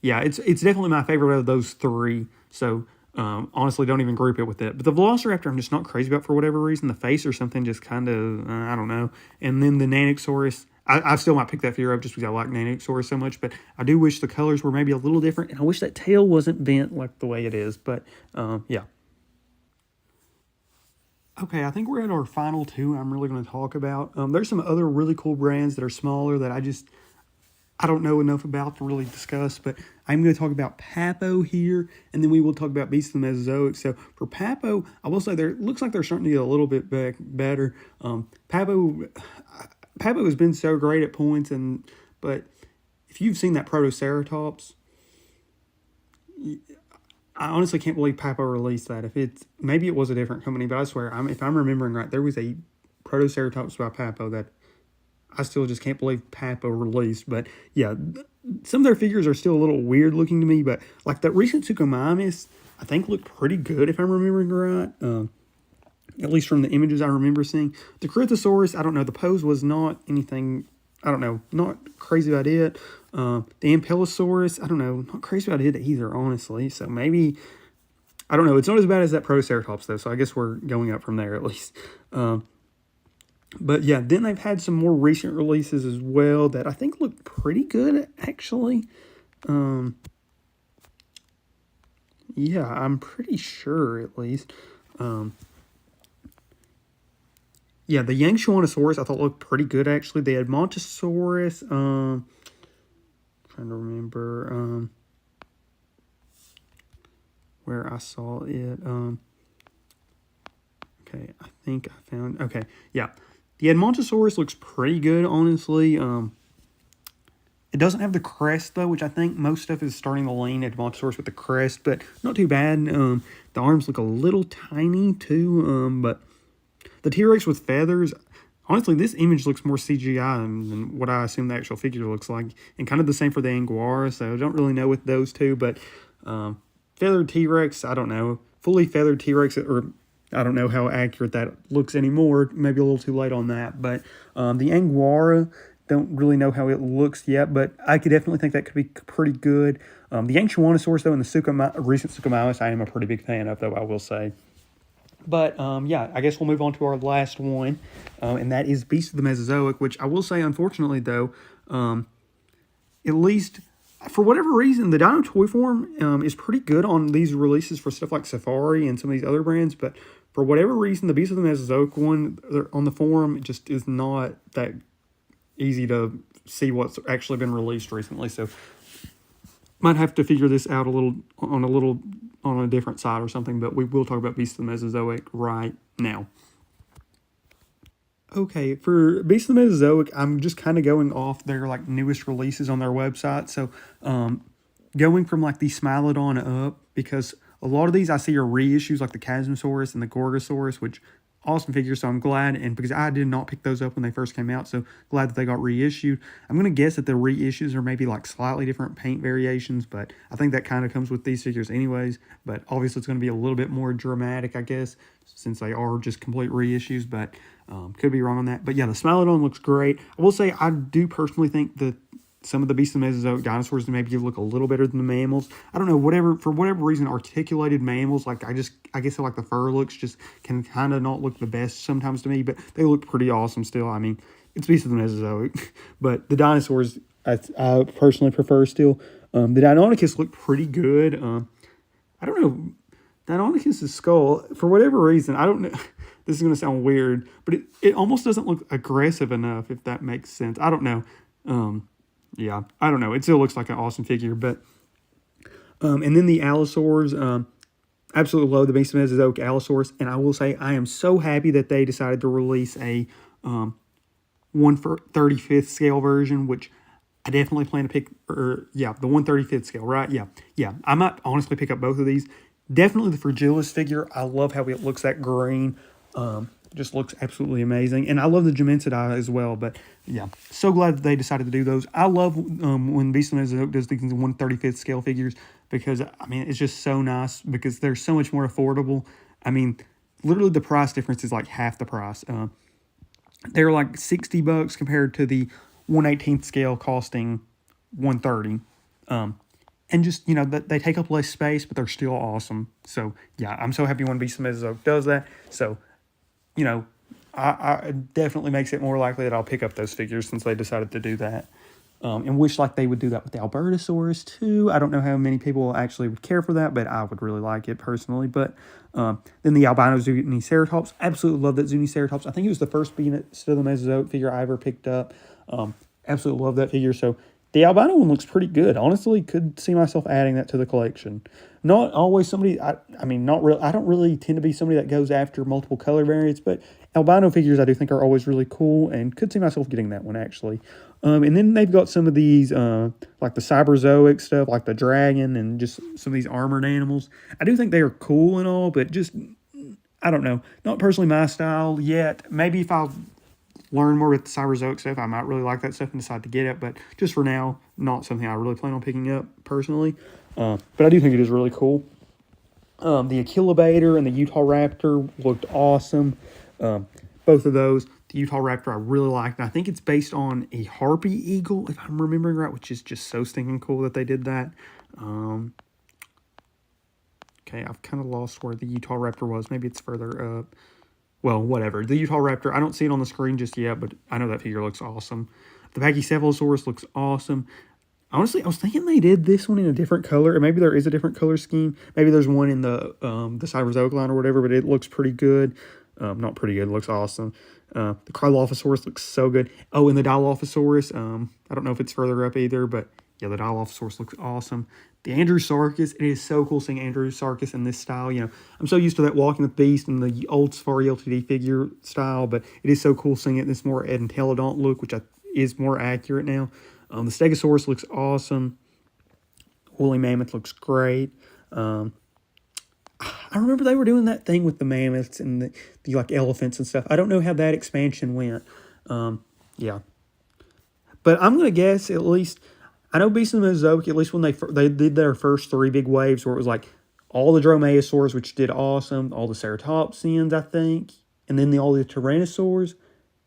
Yeah, it's definitely my favorite out of those three. So honestly, don't even group it with it. But the Velociraptor, I'm just not crazy about for whatever reason. The face or something just kind of, I don't know. And then the Ankylosaurus, I still might pick that figure up just because I like Ankylosaurus so much. But I do wish the colors were maybe a little different. And I wish that tail wasn't bent like the way it is. But yeah. Okay, I think we're at our final two I'm really going to talk about. There's some other really cool brands that are smaller that I don't know enough about to really discuss, but I'm going to talk about Papo here, and then we will talk about Beasts of the Mesozoic. So for Papo, I will say it looks like they're starting to get a little bit better. Papo has been so great at points, but if you've seen that Protoceratops, I honestly can't believe Papo released that. Maybe it was a different company, but I swear, if I'm remembering right, there was a Protoceratops by Papo that I still just can't believe Papo released. But yeah, some of their figures are still a little weird looking to me. But like that recent Suchomimus, I think looked pretty good if I'm remembering right. At least from the images I remember seeing. The Corythosaurus, I don't know. The pose was not anything, I don't know, not crazy about it. The Ankylosaurus, I don't know, not crazy about it either, honestly. So maybe, I don't know. It's not as bad as that Protoceratops though. So I guess we're going up from there at least. But yeah, then they've had some more recent releases as well that I think look pretty good, actually. Yeah, I'm pretty sure, at least. Yeah, the Yangshuanosaurus I thought looked pretty good, actually. They had Montosaurus. Trying trying to remember where I saw it. Okay, I think I found... Okay, yeah. The Edmontosaurus looks pretty good, honestly. It doesn't have the crest, though, which I think most stuff is starting to lean Edmontosaurus with the crest, but not too bad. The arms look a little tiny, too, but the T-Rex with feathers... Honestly, this image looks more CGI than what I assume the actual figure looks like. And kind of the same for the Angora, so I don't really know with those two, but feathered T-Rex, I don't know. Fully feathered T-Rex, or I don't know how accurate that looks anymore. Maybe a little too late on that. But the Angora, don't really know how it looks yet, but I could definitely think that could be pretty good. The Anchylonosaurus, though, and the recent Suchomimus, I am a pretty big fan of, though, I will say. But, yeah, I guess we'll move on to our last one, and that is Beast of the Mesozoic, which I will say, unfortunately, though, at least, for whatever reason, the Dino Toy Forum is pretty good on these releases for stuff like Safari and some of these other brands, but for whatever reason, the Beast of the Mesozoic one on the forum just is not that easy to see what's actually been released recently, so might have to figure this out on a different side or something, but we will talk about Beast of the Mesozoic right now. Okay, for Beast of the Mesozoic, I'm just kind of going off their like newest releases on their website. So going from like the Smilodon up, because a lot of these I see are reissues like the Chasmosaurus and the Gorgosaurus, which awesome figures, so I'm glad, and because I did not pick those up when they first came out, so glad that they got reissued. I'm going to guess that the reissues are maybe like slightly different paint variations, but I think that kind of comes with these figures anyways, but obviously it's going to be a little bit more dramatic, I guess, since they are just complete reissues, but could be wrong on that. But yeah, the Smilodon looks great. I will say I do personally think that some of the Beast of the Mesozoic dinosaurs maybe look a little better than the mammals. I don't know, for whatever reason, articulated mammals, like I guess like the fur looks just can kind of not look the best sometimes to me, but they look pretty awesome still. I mean, it's Beast of the Mesozoic, but the dinosaurs I personally prefer still. The Deinonychus look pretty good. I don't know, Deinonychus' skull, for whatever reason, I don't know, this is going to sound weird, but it almost doesn't look aggressive enough, if that makes sense. I don't know. Yeah, I don't know. It still looks like an awesome figure, but and then the Allosaurs, absolutely love the Beast of Mesozoic Allosaurus, and I will say I am so happy that they decided to release a 1/35th scale version, which I definitely plan to pick. The 1/35th scale, right? Yeah. I might honestly pick up both of these. Definitely the Fragilis figure. I love how it looks, that green. Just looks absolutely amazing. And I love the Gementidae as well. But yeah, so glad that they decided to do those. I love when Beast of the Mesozoic does these 1/35th scale figures, because, I mean, it's just so nice because they're so much more affordable. I mean, literally the price difference is like half the price. They're like $60 compared to the 1/18th scale costing $130. And just, they take up less space, but they're still awesome. So, yeah, I'm so happy when Beast of the Mesozoic does that. So, I definitely makes it more likely that I'll pick up those figures since they decided to do that. And wish like they would do that with the Albertosaurus too. I don't know how many people actually would care for that, but I would really like it personally. But then the albino Zuniceratops, absolutely love that Zuniceratops. I think it was the first Beast of the Mesozoic figure I ever picked up. Absolutely love that figure. So the albino one looks pretty good. Honestly, could see myself adding that to the collection. Not always somebody, I don't really tend to be somebody that goes after multiple color variants, but albino figures I do think are always really cool, and could see myself getting that one actually. And then they've got some of these, like the Cyberzoic stuff, like the dragon, and just some of these armored animals. I do think they are cool and all, but just, I don't know, not personally my style yet. Maybe if I'll learn more about the Cyberzoic stuff, I might really like that stuff and decide to get it, but just for now, not something I really plan on picking up personally. But I do think it is really cool. The Achillobator and the Utah Raptor looked awesome. Both of those. The Utah Raptor I really liked. And I think it's based on a harpy eagle, if I'm remembering right, which is just so stinking cool that they did that. Okay, I've kind of lost where the Utah Raptor was. Maybe it's further up. Well, whatever. The Utah Raptor, I don't see it on the screen just yet, but I know that figure looks awesome. The Pachycephalosaurus looks awesome. Honestly, I was thinking they did this one in a different color, or maybe there is a different color scheme. Maybe there's one in the Cyberzoic line or whatever, but it looks pretty good. Not pretty good, it looks awesome. The Cryolophosaurus looks so good. Oh, and the Dilophosaurus, I don't know if it's further up either, but yeah, the Dilophosaurus looks awesome. The Andrewsarchus, it is so cool seeing Andrewsarchus in this style. You know, I'm so used to that Walking with Beast and the old Safari Ltd figure style, but it is so cool seeing it in this more Entelodont look, which is more accurate now. The Stegosaurus looks awesome. Woolly Mammoth looks great. I remember they were doing that thing with the mammoths and the like elephants and stuff. I don't know how that expansion went. Yeah. But I'm going to guess at least, I know Beast of the Mesozoic, at least when they did their first 3 big waves where it was like all the Dromaeosaurs, which did awesome, all the Ceratopsians, I think, and then all the Tyrannosaurs.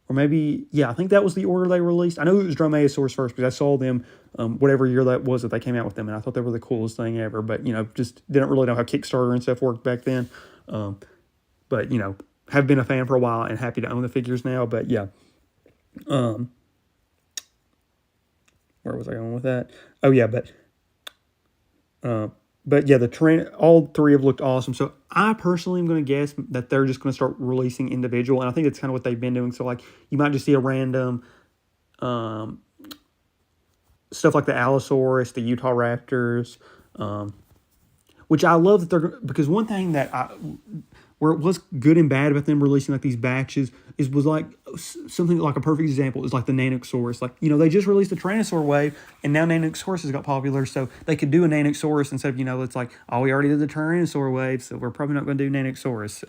Or maybe, yeah, I think that was the order they released. I know it was Dromaeosaurs first because I saw them whatever year that was that they came out with them, and I thought they were the coolest thing ever. But, you know, just didn't really know how Kickstarter and stuff worked back then. But, you know, have been a fan for a while and happy to own the figures now. But, yeah. Where was I going with that? Oh, yeah, but yeah, all 3 have looked awesome. So I personally am going to guess that they're just going to start releasing individual, and I think it's kind of what they've been doing. So like you might just see a random stuff like the Allosaurus, the Utah Raptors, which I love that they're, because one thing that where it was good and bad about them releasing like these batches was like something like a perfect example is like the Nanosaurus. Like, you know, they just released the Tyrannosaur wave and now Nanosaurus has got popular, so they could do a Nanosaurus instead of, you know, it's like, oh, we already did the Tyrannosaur wave, so we're probably not going to do Nanosaurus.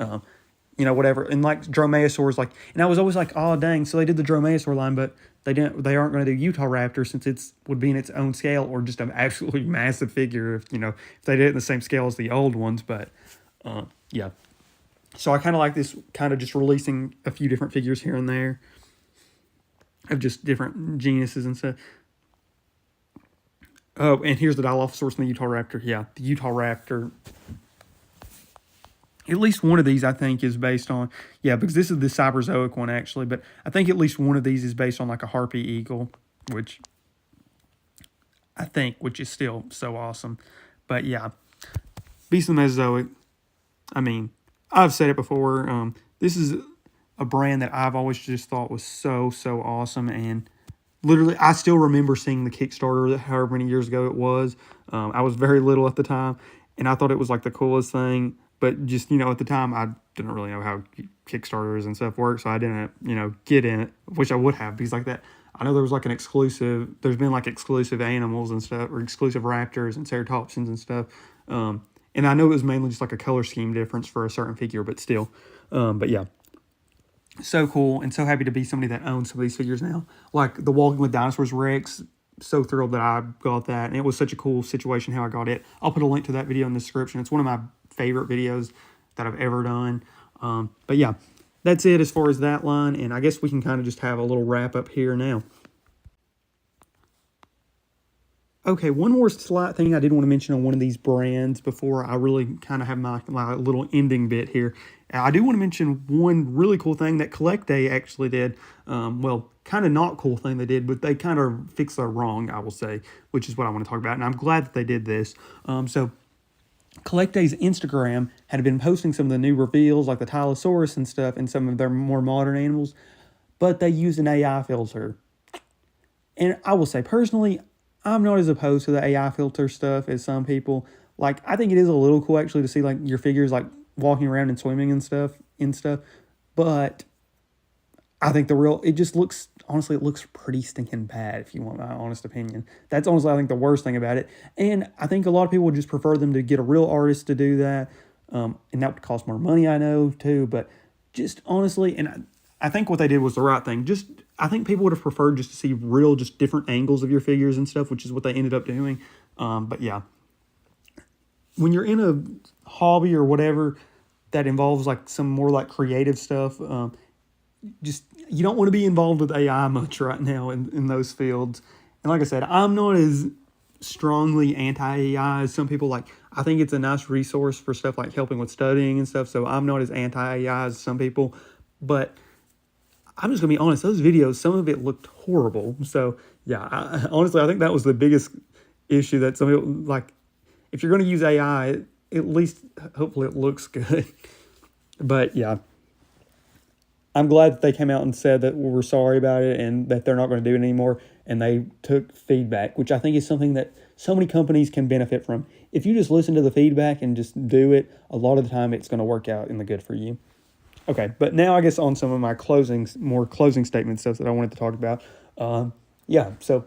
You know, whatever. And like Dromaeosaurs, like, and I was always like, oh dang, so they did the Dromaeosaur line, but they aren't going to do Utah Raptor since it's would be in its own scale, or just an absolutely massive figure if, you know, if they did it in the same scale as the old ones. But yeah. So I kind of like this kind of just releasing a few different figures here and there of just different genuses and stuff. Oh, and here's the Dilophosaurus and the Utah Raptor. Yeah, the Utah Raptor. At least one of these, I think, is based on, yeah, because this is the Cyberzoic one, actually. But I think at least one of these is based on, like, a Harpy Eagle, which is still so awesome. But, yeah, Beast of the Mesozoic, I mean, I've said it before. This is a brand that I've always just thought was so, so awesome. And literally, I still remember seeing the Kickstarter however many years ago it was. I was very little at the time, and I thought it was like the coolest thing. But just, you know, at the time, I didn't really know how Kickstarters and stuff work, so I didn't, you know, get in it. Which I would have, because like that, I know there was like an exclusive, there's been like exclusive animals and stuff, or exclusive raptors and ceratopsians and stuff. And I know it was mainly just like a color scheme difference for a certain figure, but still. But yeah, so cool, and so happy to be somebody that owns some of these figures now. Like the Walking with Dinosaurs Rex, so thrilled that I got that, and it was such a cool situation how I got it. I'll put a link to that video in the description. It's one of my favorite videos that I've ever done. But yeah, that's it as far as that line, and I guess we can kind of just have a little wrap up here now. Okay, one more slight thing I did want to mention on one of these brands before I really kind of have my little ending bit here. I do want to mention one really cool thing that CollectA actually did. Well, kind of not cool thing they did, but they kind of fixed their wrong, I will say, which is what I want to talk about, and I'm glad that they did this. So CollectA's Instagram had been posting some of the new reveals, like the Tylosaurus and stuff, and some of their more modern animals, but they used an AI filter. And I will say, personally, I'm not as opposed to the AI filter stuff as some people. Like, I think it is a little cool, actually, to see, like, your figures, like, walking around and swimming and stuff, but I think it just looks, honestly, it looks pretty stinking bad, if you want my honest opinion. That's honestly, I think, the worst thing about it. And I think a lot of people would just prefer them to get a real artist to do that. And that would cost more money, I know, too. But just honestly, and I think what they did was the right thing. I think people would have preferred just to see real, just different angles of your figures and stuff, which is what they ended up doing. But yeah, when you're in a hobby or whatever that involves like some more like creative stuff, you don't want to be involved with AI much right now in those fields. And like I said, I'm not as strongly anti-AI as some people. Like, I think it's a nice resource for stuff like helping with studying and stuff, so I'm not as anti-AI as some people. But I'm just going to be honest, those videos, some of it looked horrible. So yeah, honestly, I think that was the biggest issue, that some people, like, if you're going to use AI, at least hopefully it looks good. But yeah, I'm glad that they came out and said that we're sorry about it and that they're not going to do it anymore. and they took feedback, which I think is something that so many companies can benefit from. If you just listen to the feedback and just do it, a lot of the time it's going to work out in the good for you. Okay, but now I guess on some of my closing statement stuff that I wanted to talk about. So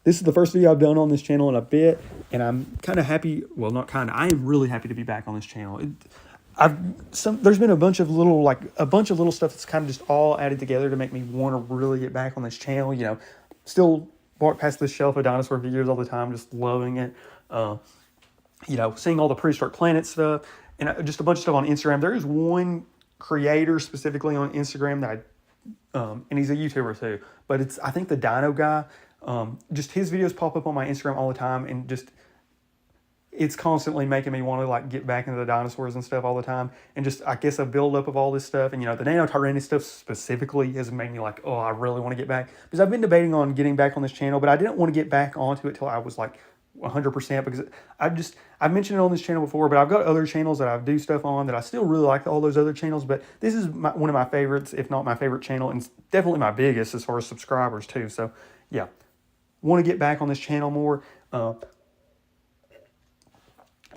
this is the first video I've done on this channel in a bit, and I'm kind of happy. Well, not kind of. I am really happy to be back on this channel. There's been a bunch of little stuff that's kind of just all added together to make me want to really get back on this channel. You know, still walk past this shelf of dinosaur figures all the time, just loving it. You know, seeing all the prehistoric planet stuff and just a bunch of stuff on Instagram. There is one creator specifically on Instagram that and he's a YouTuber too, but I think the Dino guy. Just his videos pop up on my Instagram all the time, and just it's constantly making me want to like get back into the dinosaurs and stuff all the time. And just, I guess, a buildup of all this stuff. And, you know, the Nano Tyrannis stuff specifically has made me like, oh, I really want to get back. Because I've been debating on getting back on this channel, but I didn't want to get back onto it till I was like 100%, because I've mentioned it on this channel before, but I've got other channels that I do stuff on that I still really like all those other channels. But this is one of my favorites, if not my favorite channel, and it's definitely my biggest as far as subscribers too. So yeah, want to get back on this channel more.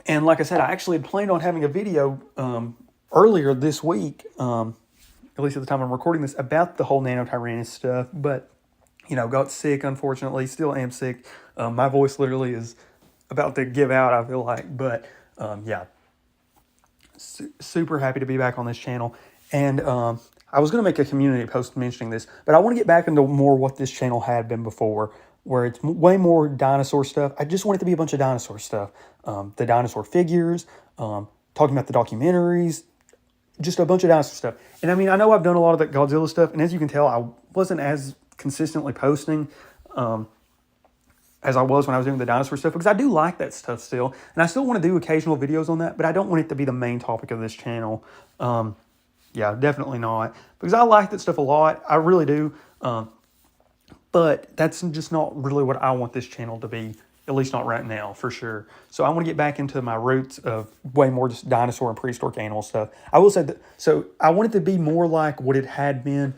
And like I said, I actually had planned on having a video earlier this week, at least at the time I'm recording this, about the whole Nano Tyrannis stuff. But, you know, got sick, unfortunately. Still am sick. My voice literally is about to give out, I feel like. But, yeah, super happy to be back on this channel. And I was going to make a community post mentioning this, but I want to get back into more what this channel had been before, where it's way more dinosaur stuff. I just want it to be a bunch of dinosaur stuff. The dinosaur figures, talking about the documentaries, just a bunch of dinosaur stuff. And I mean, I know I've done a lot of that Godzilla stuff, and as you can tell, I wasn't as consistently posting as I was when I was doing the dinosaur stuff, because I do like that stuff still, and I still want to do occasional videos on that, but I don't want it to be the main topic of this channel. Yeah, definitely not, because I like that stuff a lot. I really do. But that's just not really what I want this channel to be, at least not right now, for sure. So I want to get back into my roots of way more just dinosaur and prehistoric animal stuff. I will say that, so I want it to be more like what it had been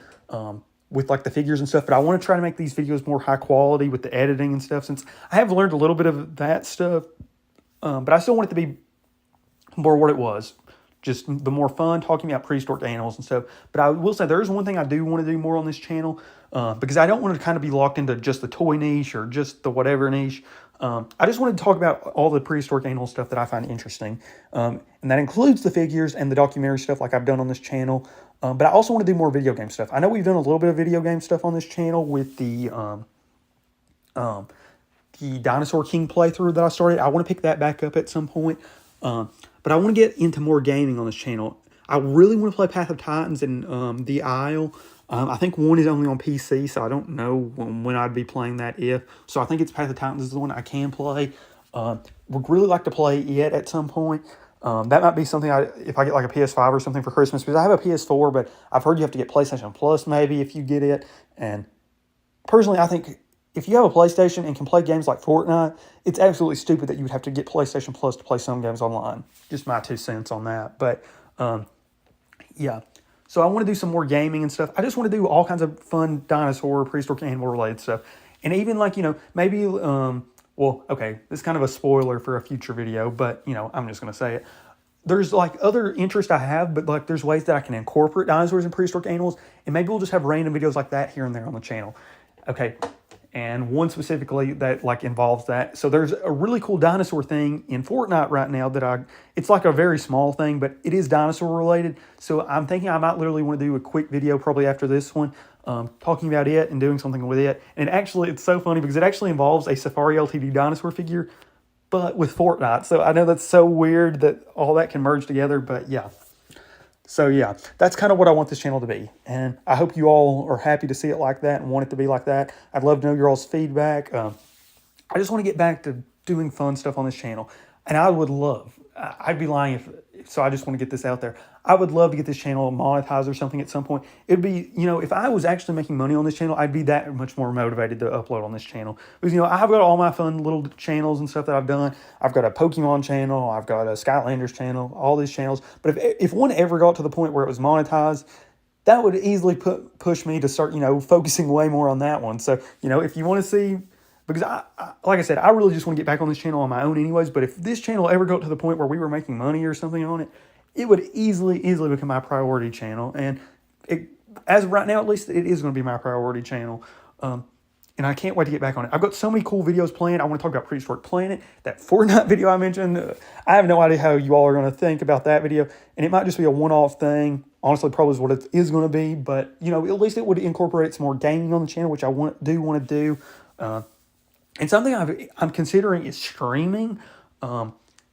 with like the figures and stuff, but I want to try to make these videos more high quality with the editing and stuff, since I have learned a little bit of that stuff, but I still want it to be more what it was. Just the more fun, talking about prehistoric animals and stuff. But I will say there is one thing I do want to do more on this channel, because I don't want to kind of be locked into just the toy niche or just the whatever niche. I just want to talk about all the prehistoric animal stuff that I find interesting. And that includes the figures and the documentary stuff like I've done on this channel. But I also want to do more video game stuff. I know we've done a little bit of video game stuff on this channel with the Dinosaur King playthrough that I started. I want to pick that back up at some point. But I want to get into more gaming on this channel. I really want to play Path of Titans and The Isle. I think one is only on PC, so I don't know when I'd be playing that if. So I think it's Path of Titans is the one I can play. Would really like to play it at some point. That might be something if I get like a PS5 or something for Christmas, because I have a PS4, but I've heard you have to get PlayStation Plus maybe if you get it. And personally, I think if you have a PlayStation and can play games like Fortnite, it's absolutely stupid that you would have to get PlayStation Plus to play some games online. Just my 2 cents on that. But, yeah. So I want to do some more gaming and stuff. I just want to do all kinds of fun dinosaur, prehistoric animal related stuff. And even like, you know, maybe, well, okay, this is kind of a spoiler for a future video, but, you know, I'm just going to say it. There's like other interests I have, but like there's ways that I can incorporate dinosaurs and prehistoric animals. And maybe we'll just have random videos like that here and there on the channel. Okay. And one specifically that like involves that. So there's a really cool dinosaur thing in Fortnite right now that it's like a very small thing, but it is dinosaur related. So I'm thinking I might literally want to do a quick video probably after this one, talking about it and doing something with it. And actually, it's so funny because it actually involves a Safari Ltd dinosaur figure, but with Fortnite. So I know that's so weird that all that can merge together, but yeah. So yeah, that's kind of what I want this channel to be. And I hope you all are happy to see it like that and want it to be like that. I'd love to know your all's feedback. I just want to get back to doing fun stuff on this channel. And I would love, I'd be lying so I just want to get this out there. I would love to get this channel monetized or something at some point. It'd be, you know, if I was actually making money on this channel, I'd be that much more motivated to upload on this channel. Because, you know, I've got all my fun little channels and stuff that I've done. I've got a Pokemon channel. I've got a Skylanders channel, all these channels. But if one ever got to the point where it was monetized, that would easily push me to start, focusing way more on that one. So, if you want to see, because like I said, I really just want to get back on this channel on my own anyways, but if this channel ever got to the point where we were making money or something on it, it would easily become my priority channel. And as of right now, at least, it is going to be my priority channel. And I can't wait to get back on it. I've got so many cool videos planned. I want to talk about Prehistoric Planet, that Fortnite video I mentioned. I have no idea how you all are going to think about that video. And it might just be a one-off thing. Honestly, probably is what it is going to be. But, at least it would incorporate some more gaming on the channel, which I do want to do. And something I'm considering is streaming.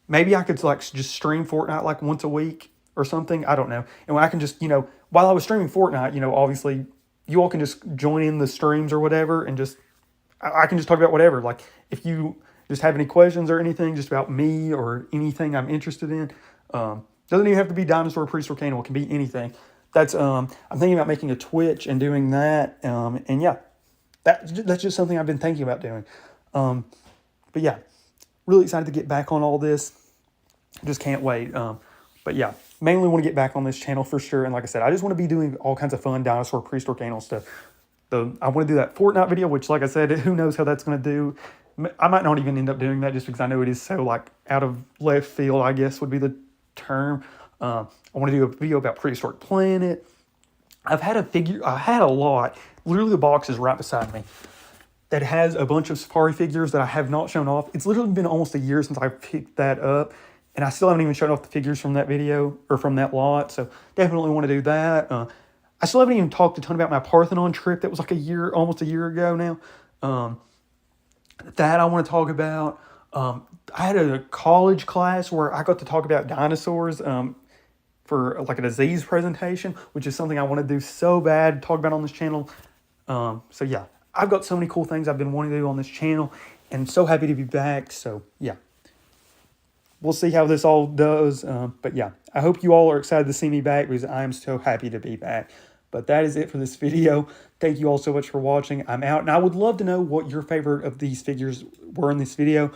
Maybe I could just stream Fortnite once a week or something. I don't know. And I can just, while I was streaming Fortnite, obviously you all can just join in the streams or whatever, and I can just talk about whatever. Like, if you just have any questions or anything just about me or anything I'm interested in, doesn't even have to be Dinosaur, Prehistoric, Animal. It can be anything. That's I'm thinking about making a Twitch and doing that. And yeah, that's just something I've been thinking about doing. But yeah, really excited to get back on all this. Just can't wait. But yeah, mainly want to get back on this channel for sure. And like I said, I just want to be doing all kinds of fun Dinosaur, Prehistoric, Animal stuff. I want to do that Fortnite video, which, like I said, who knows how that's going to do. I might not even end up doing that just because I know it is so out of left field, I guess would be the term. I want to do a video about Prehistoric Planet. I had a lot. Literally, the box is right beside me that has a bunch of Safari figures that I have not shown off. It's literally been almost a year since I picked that up, and I still haven't even shown off the figures from that video or from that lot. So definitely want to do that. I still haven't even talked a ton about my Parthenon trip. That was almost a year ago now. That I want to talk about. I had a college class where I got to talk about dinosaurs for a disease presentation, which is something I want to do so bad, talk about on this channel. So yeah, I've got so many cool things I've been wanting to do on this channel, and I'm so happy to be back. So yeah, we'll see how this all does. But yeah, I hope you all are excited to see me back, because I'm so happy to be back. But that is it for this video. Thank you all so much for watching. I'm out, and I would love to know what your favorite of these figures were in this video.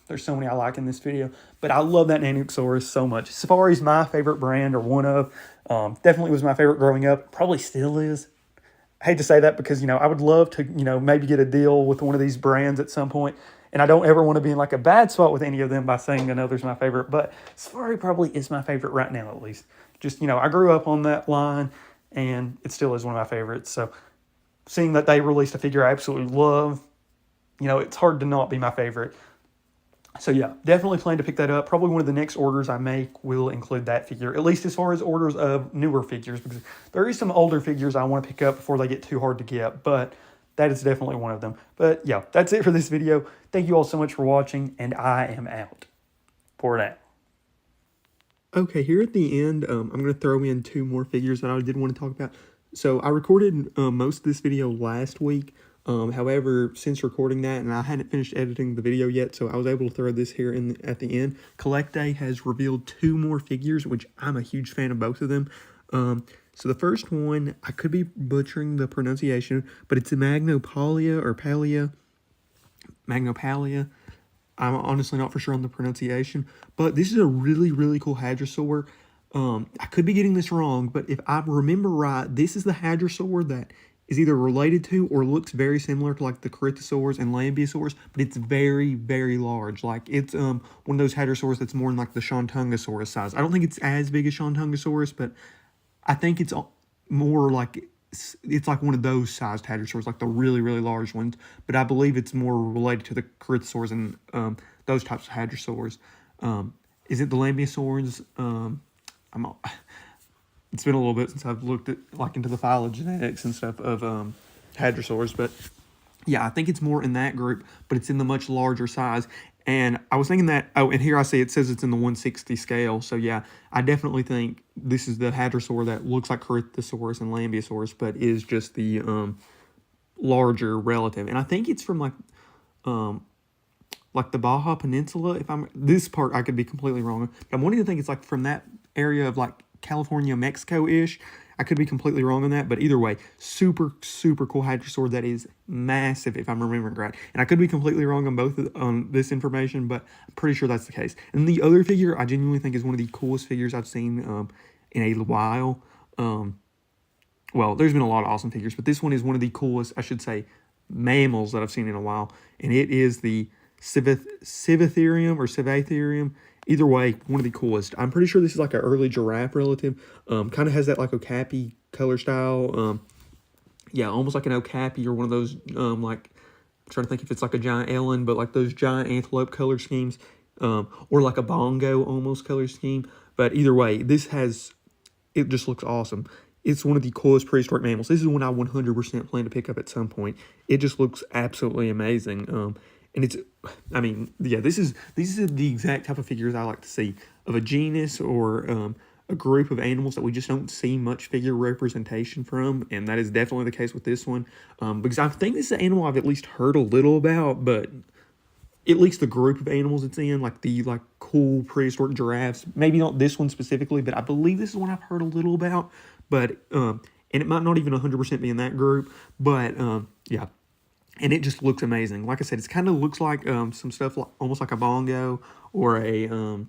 There's so many I like in this video, but I love that Nanosaurus so much. Safari's my favorite brand, or one of. Definitely was my favorite growing up. Probably still is. I hate to say that because, I would love to, maybe get a deal with one of these brands at some point. And I don't ever want to be in a bad spot with any of them by saying another's my favorite. But Safari probably is my favorite right now, at least. Just, I grew up on that line, and it still is one of my favorites. So seeing that they released a figure I absolutely love, it's hard to not be my favorite. So yeah, definitely plan to pick that up. Probably one of the next orders I make will include that figure, at least as far as orders of newer figures, because there is some older figures I want to pick up before they get too hard to get, but that is definitely one of them. But yeah, that's it for this video. Thank you all so much for watching, and I am out for now. Okay, here at the end, I'm going to throw in two more figures that I did want to talk about. So I recorded most of this video last week. However, since recording that, and I hadn't finished editing the video yet, so I was able to throw this here at the end. CollectA has revealed two more figures, which I'm a huge fan of both of them. So the first one, I could be butchering the pronunciation, but it's a Magnopalia or Palia. Magnopalia. I'm honestly not for sure on the pronunciation, but this is a really, really cool hadrosaur. I could be getting this wrong, but if I remember right, this is the hadrosaur that is either related to or looks very similar to the Critosaurs and Lambeosaurs, but it's very, very large. It's one of those hadrosaurs that's more in the Shontungosaurus size. I don't think it's as big as Shontungosaurus, but I think it's more it's one of those sized hadrosaurs, the really, really large ones. But I believe it's more related to the Critosaurs and those types of hadrosaurs. Is it the Lambeosaurs? It's been a little bit since I've looked at into the phylogenetics and stuff of hadrosaurs, but yeah, I think it's more in that group, but it's in the much larger size. And I was thinking that, and here I see it says it's in the 160 scale. So yeah, I definitely think this is the hadrosaur that looks like Critosaurus and Lambeosaurus, but is just the larger relative. And I think it's from the Baja Peninsula. This part I could be completely wrong. I'm wanting to think it's from that area of California, Mexico-ish. I could be completely wrong on that, but either way, super, super cool Hadrosaur that is massive, if I'm remembering right. And I could be completely wrong on both on this information, but I'm pretty sure that's the case. And the other figure I genuinely think is one of the coolest figures I've seen in a while. Well, there's been a lot of awesome figures, but this one is one of the coolest, I should say, mammals that I've seen in a while. And it is the Civatherium or Civatherium. Either way, one of the coolest. I'm pretty sure this is like an early giraffe relative. Kind of has that like okapi color style. Yeah, almost like an okapi or one of those, like, I'm trying to think if it's like a giant Ellen, but like those giant antelope color schemes. Or like a bongo almost color scheme. But either way, it just looks awesome. It's one of the coolest prehistoric mammals. This is one I 100% plan to pick up at some point. It just looks absolutely amazing. And it's, I mean, yeah, these are the exact type of figures I like to see of a genus or a group of animals that we just don't see much figure representation from, and that is definitely the case with this one. Because I think this is an animal I've at least heard a little about, but at least the group of animals it's in, like the cool prehistoric giraffes, maybe not this one specifically, but I believe this is one I've heard a little about. But and it might not even 100% be in that group, but yeah. And it just looks amazing. Like I said, it kind of looks like some stuff almost like a bongo or an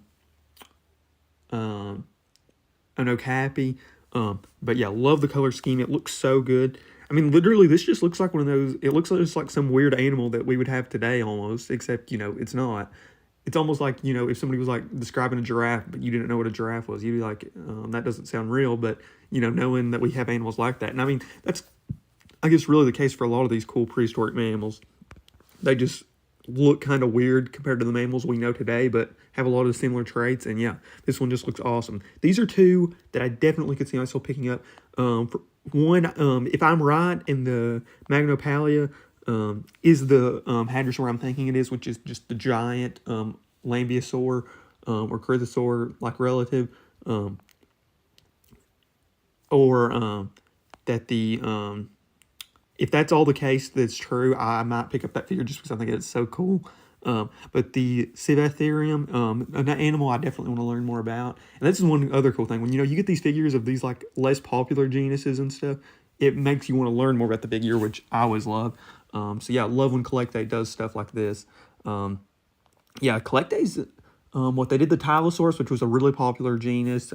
okapi. But yeah, love the color scheme. It looks so good. I mean, literally, this just looks like one of those. It looks just like some weird animal that we would have today almost, except, it's not. It's almost like, if somebody was like describing a giraffe, but you didn't know what a giraffe was, you'd be like, that doesn't sound real. But, knowing that we have animals like that. And I mean, that's, I guess, really the case for a lot of these cool prehistoric mammals. They just look kind of weird compared to the mammals we know today, but have a lot of similar traits. And yeah, this one just looks awesome. These are two that I definitely could see myself picking up. For one, if I'm right, in the Magnopalia is the hadrosaur I'm thinking it is, which is just the giant lambeosaur or chrysosaur like relative, or that the if that's all the case, that's true, I might pick up that figure just because I think it's so cool. But the Civatherium, an animal I definitely want to learn more about. And this is one other cool thing. When, you get these figures of these, like, less popular genuses and stuff, it makes you want to learn more about the figure, which I always love. So, yeah, I love when CollectA does stuff like this. Yeah, CollectA's, what they did, the Tylosaurus, which was a really popular genus,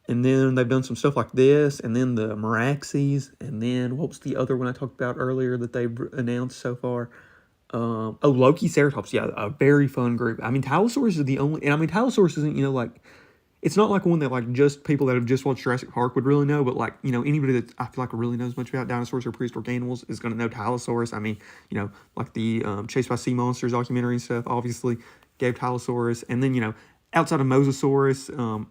and then they've done some stuff like this, and then the Meraxes, and then what was the other one I talked about earlier that they've announced so far? Lokiceratops, yeah, a very fun group. I mean, Tylosaurus is the only, and I mean, Tylosaurus isn't, it's not like one that, like, just people that have just watched Jurassic Park would really know, but, like, anybody that I feel like really knows much about dinosaurs or prehistoric animals is going to know Tylosaurus. I mean, like the Chased by Sea Monsters documentary and stuff, obviously gave Tylosaurus, and then, outside of Mosasaurus,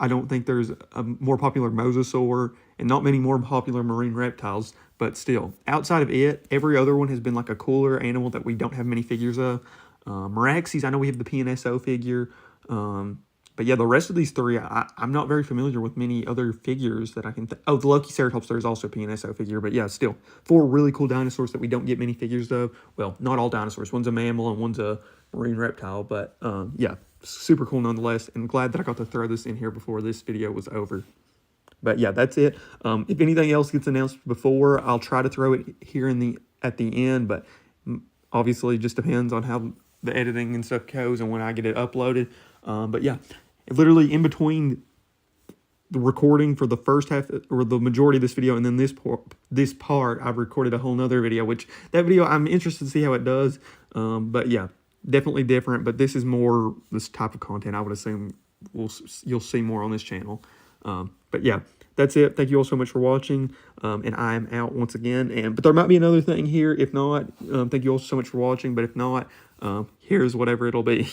I don't think there's a more popular mosasaur and not many more popular marine reptiles, but still, outside of it, every other one has been like a cooler animal that we don't have many figures of. Meraxes, I know we have the PNSO figure, but yeah, the rest of these three, I'm not very familiar with many other figures that I can the Lokiceratops, there's also a PNSO figure, but yeah, still, 4 really cool dinosaurs that we don't get many figures of. Well, not all dinosaurs. One's a mammal and one's a marine reptile, but yeah, super cool nonetheless, and glad that I got to throw this in here before this video was over. But yeah, that's it. If anything else gets announced before, I'll try to throw it here at the end, but obviously just depends on how the editing and stuff goes and when I get it uploaded. But yeah, literally in between the recording for the first half or the majority of this video and then this part, I've recorded a whole nother video, which that video I'm interested to see how it does. But yeah, definitely different, but this is more this type of content I would assume you'll see more on this channel. But yeah, that's it. Thank you all so much for watching, and I am out once again. But there might be another thing here. If not, thank you all so much for watching. But if not, here's whatever it'll be.